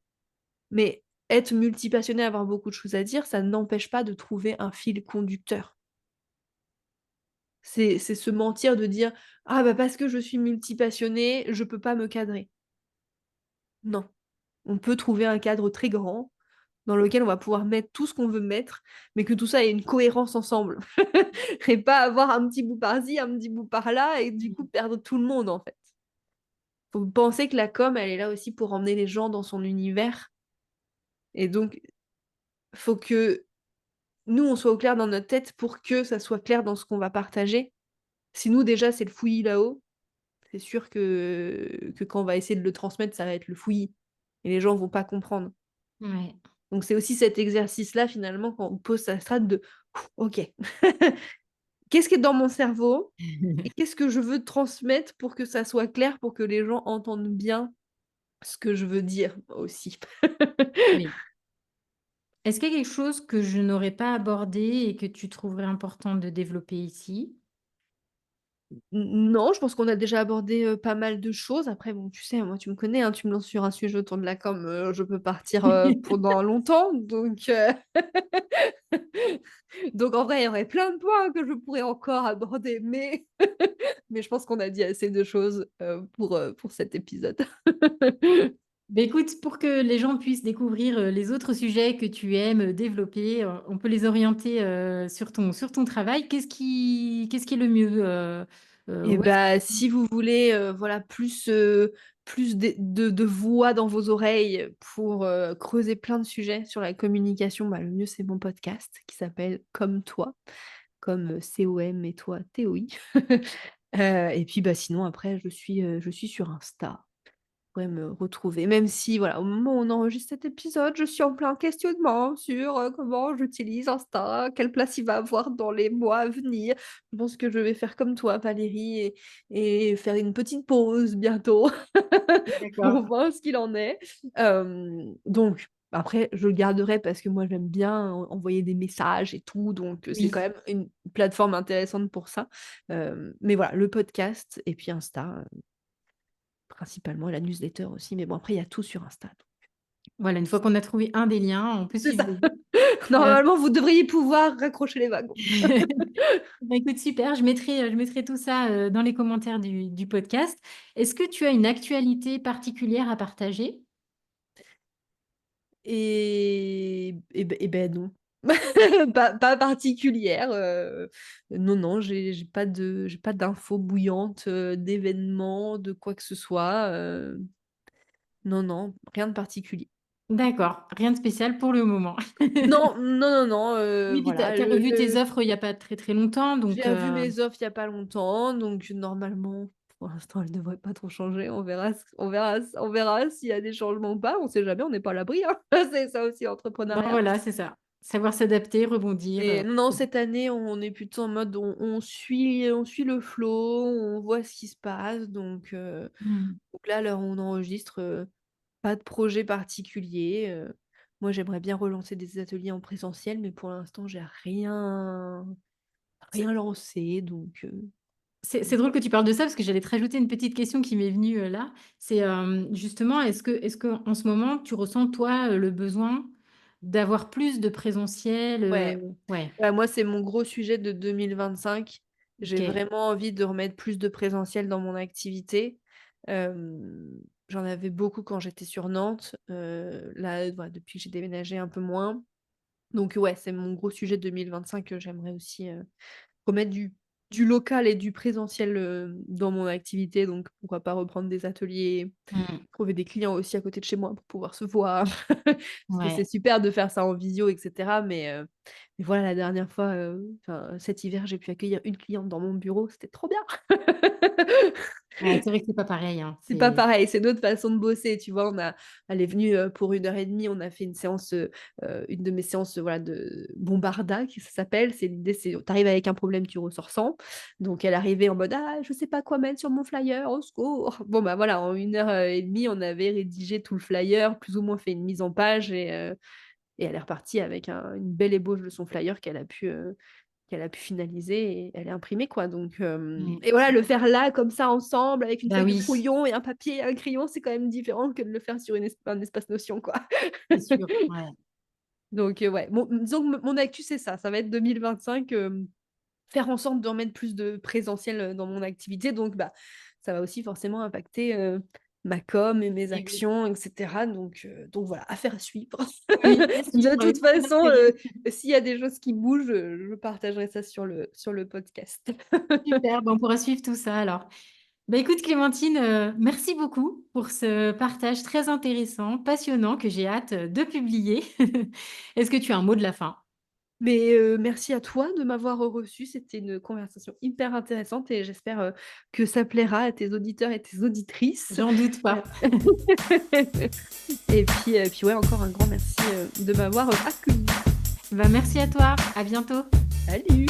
mais être multipassionné, avoir beaucoup de choses à dire, ça n'empêche pas de trouver un fil conducteur. C'est se mentir de dire: «Ah bah, parce que je suis multipassionné, je peux pas me cadrer». Non, on peut trouver un cadre très grand dans lequel on va pouvoir mettre tout ce qu'on veut mettre, mais que tout ça ait une cohérence ensemble et pas avoir un petit bout par-ci, un petit bout par-là et du coup perdre tout le monde, en fait. Faut penser que la com, elle est là aussi pour emmener les gens dans son univers et donc faut que nous, on soit au clair dans notre tête pour que ça soit clair dans ce qu'on va partager. Si nous, déjà, c'est le fouillis là-haut, c'est sûr que quand on va essayer de le transmettre, ça va être le fouillis et les gens vont pas comprendre. Ouais. Donc c'est aussi cet exercice-là, finalement, quand on pose sa strate de: «OK, qu'est-ce qui est dans mon cerveau et qu'est-ce que je veux transmettre pour que ça soit clair, pour que les gens entendent bien ce que je veux dire aussi?» Oui. Est-ce qu'il y a quelque chose que je n'aurais pas abordé et que tu trouverais important de développer ici? Non, je pense qu'on a déjà abordé, pas mal de choses. Après bon, tu sais, moi tu me connais, hein, tu me lances sur un sujet autour de la com, je peux partir, pendant longtemps donc en vrai, il y aurait plein de points que je pourrais encore aborder, mais mais je pense qu'on a dit assez de choses, pour cet épisode. Beh, écoute, pour que les gens puissent découvrir, les autres sujets que tu aimes, développer, on peut les orienter, sur ton travail. Qu'est-ce qui est le mieux? Et Où est-ce bah, si vous voulez, voilà, plus de voix dans vos oreilles pour, creuser plein de sujets sur la communication, bah, le mieux, c'est mon podcast qui s'appelle «Comme toi», comme, COM et toi, TOI. Et puis, bah, sinon après je suis sur Insta. Pourrez me retrouver. Même si, voilà, au moment où on enregistre cet épisode, je suis en plein questionnement sur, comment j'utilise Insta, quelle place il va avoir dans les mois à venir. Je pense que je vais faire comme toi Valérie et faire une petite pause bientôt pour d'accord. voir ce qu'il en est. Donc après je le garderai parce que moi j'aime bien envoyer des messages et tout, donc c'est quand Oui. même une plateforme intéressante pour ça. Mais voilà, le podcast et puis Insta, principalement, et la newsletter aussi, mais bon, après, il y a tout sur Insta. Voilà, une fois qu'on a trouvé un des liens, on peut C'est suivre ça. les autres. Heu, Normalement, vous devriez pouvoir raccrocher les wagons. bah, écoute, super, je mettrai tout ça, dans les commentaires du podcast. Est-ce que tu as une actualité particulière à partager? Et ben non. Pas particulière. Non, non, j'ai pas d'infos bouillantes, d'événements, de quoi que ce soit. Non, non, rien de particulier. D'accord, rien de spécial pour le moment. Non, non, non, non, Oui, puis voilà. t'as revu tes offres il n'y a pas très très longtemps, J'ai donc revu mes offres il y a pas longtemps, donc normalement, pour l'instant, elles devraient pas trop changer. On verra s'il y a des changements ou pas. On sait jamais, on n'est pas à l'abri, hein. C'est ça aussi non, l'entrepreneuriat. voilà, c'est ça. Savoir s'adapter, rebondir. Et non, non, cette année, on est plutôt en mode on suit le flow, on voit ce qui se passe. Hmm. Donc là, à l'heure où on enregistre, pas de projet particulier. Moi, j'aimerais bien relancer des ateliers en présentiel, mais pour l'instant, j'ai rien lancé. C'est drôle que tu parles de ça parce que j'allais te rajouter une petite question qui m'est venue là. C'est justement, est-ce que en ce moment, tu ressens, toi, le besoin d'avoir plus de présentiel Ouais. Ouais, Ouais, moi, c'est mon gros sujet de 2025. J'ai ok. vraiment envie de remettre plus de présentiel dans mon activité. Euh, J'en avais beaucoup quand j'étais sur Nantes. Là, voilà, depuis que j'ai déménagé, un peu moins. Donc, ouais, c'est mon gros sujet de 2025 que j'aimerais aussi remettre du local et du présentiel dans mon activité. Donc, pourquoi pas reprendre des ateliers, Hmm. trouver des clients aussi à côté de chez moi pour pouvoir se voir. Parce que c'est Ouais. super de faire ça en visio, etc. Mais voilà, la dernière fois, cet hiver, j'ai pu accueillir une cliente dans mon bureau. C'était trop bien. Ouais, c'est vrai que c'est pas pareil, hein. C'est pas C'est pareil, c'est notre façon de bosser, tu vois. Elle est venue pour 1 heure et demie, on a fait une séance, une de mes séances, voilà, de Bombarda, qui ça s'appelle. L'idée, c'est t'arrives avec un problème, tu ressors sans. Donc elle arrivait en mode ah, je sais pas quoi mettre sur mon flyer, au secours. Bon bah voilà, en 1 heure et demie, on avait rédigé tout le flyer, plus ou moins fait une mise en page et elle est repartie avec une belle ébauche de son flyer qu'elle a pu finaliser et elle est imprimée, quoi. Et voilà, le faire là, comme ça, ensemble, avec une bah feuille de oui, brouillon et un papier et un crayon, c'est quand même différent que de le faire sur un espace Notion, quoi. c'est sûr. Ouais. Ouais, disons que mon actu, c'est ça. Ça va être 2025, faire en sorte de remettre plus de présentiel dans mon activité. Donc, bah, ça va aussi forcément impacter ma com et mes Et oui, actions, etc. Donc voilà, affaire à suivre. oui, à suivre De avec toute toute façon, série. s'il y a des choses qui bougent, je partagerai ça sur le podcast. Super, bon, on pourra suivre tout ça alors. Bah écoute Clémentine, merci beaucoup pour ce partage très intéressant, passionnant, que j'ai hâte de publier. Est-ce que tu as un mot de la fin? Mais merci à toi de m'avoir reçu. C'était une conversation hyper intéressante et j'espère que ça plaira à tes auditeurs et tes auditrices. J'en doute Euh, pas. puis ouais, encore un grand merci de m'avoir accueilli. Bah merci à toi, à bientôt. Salut!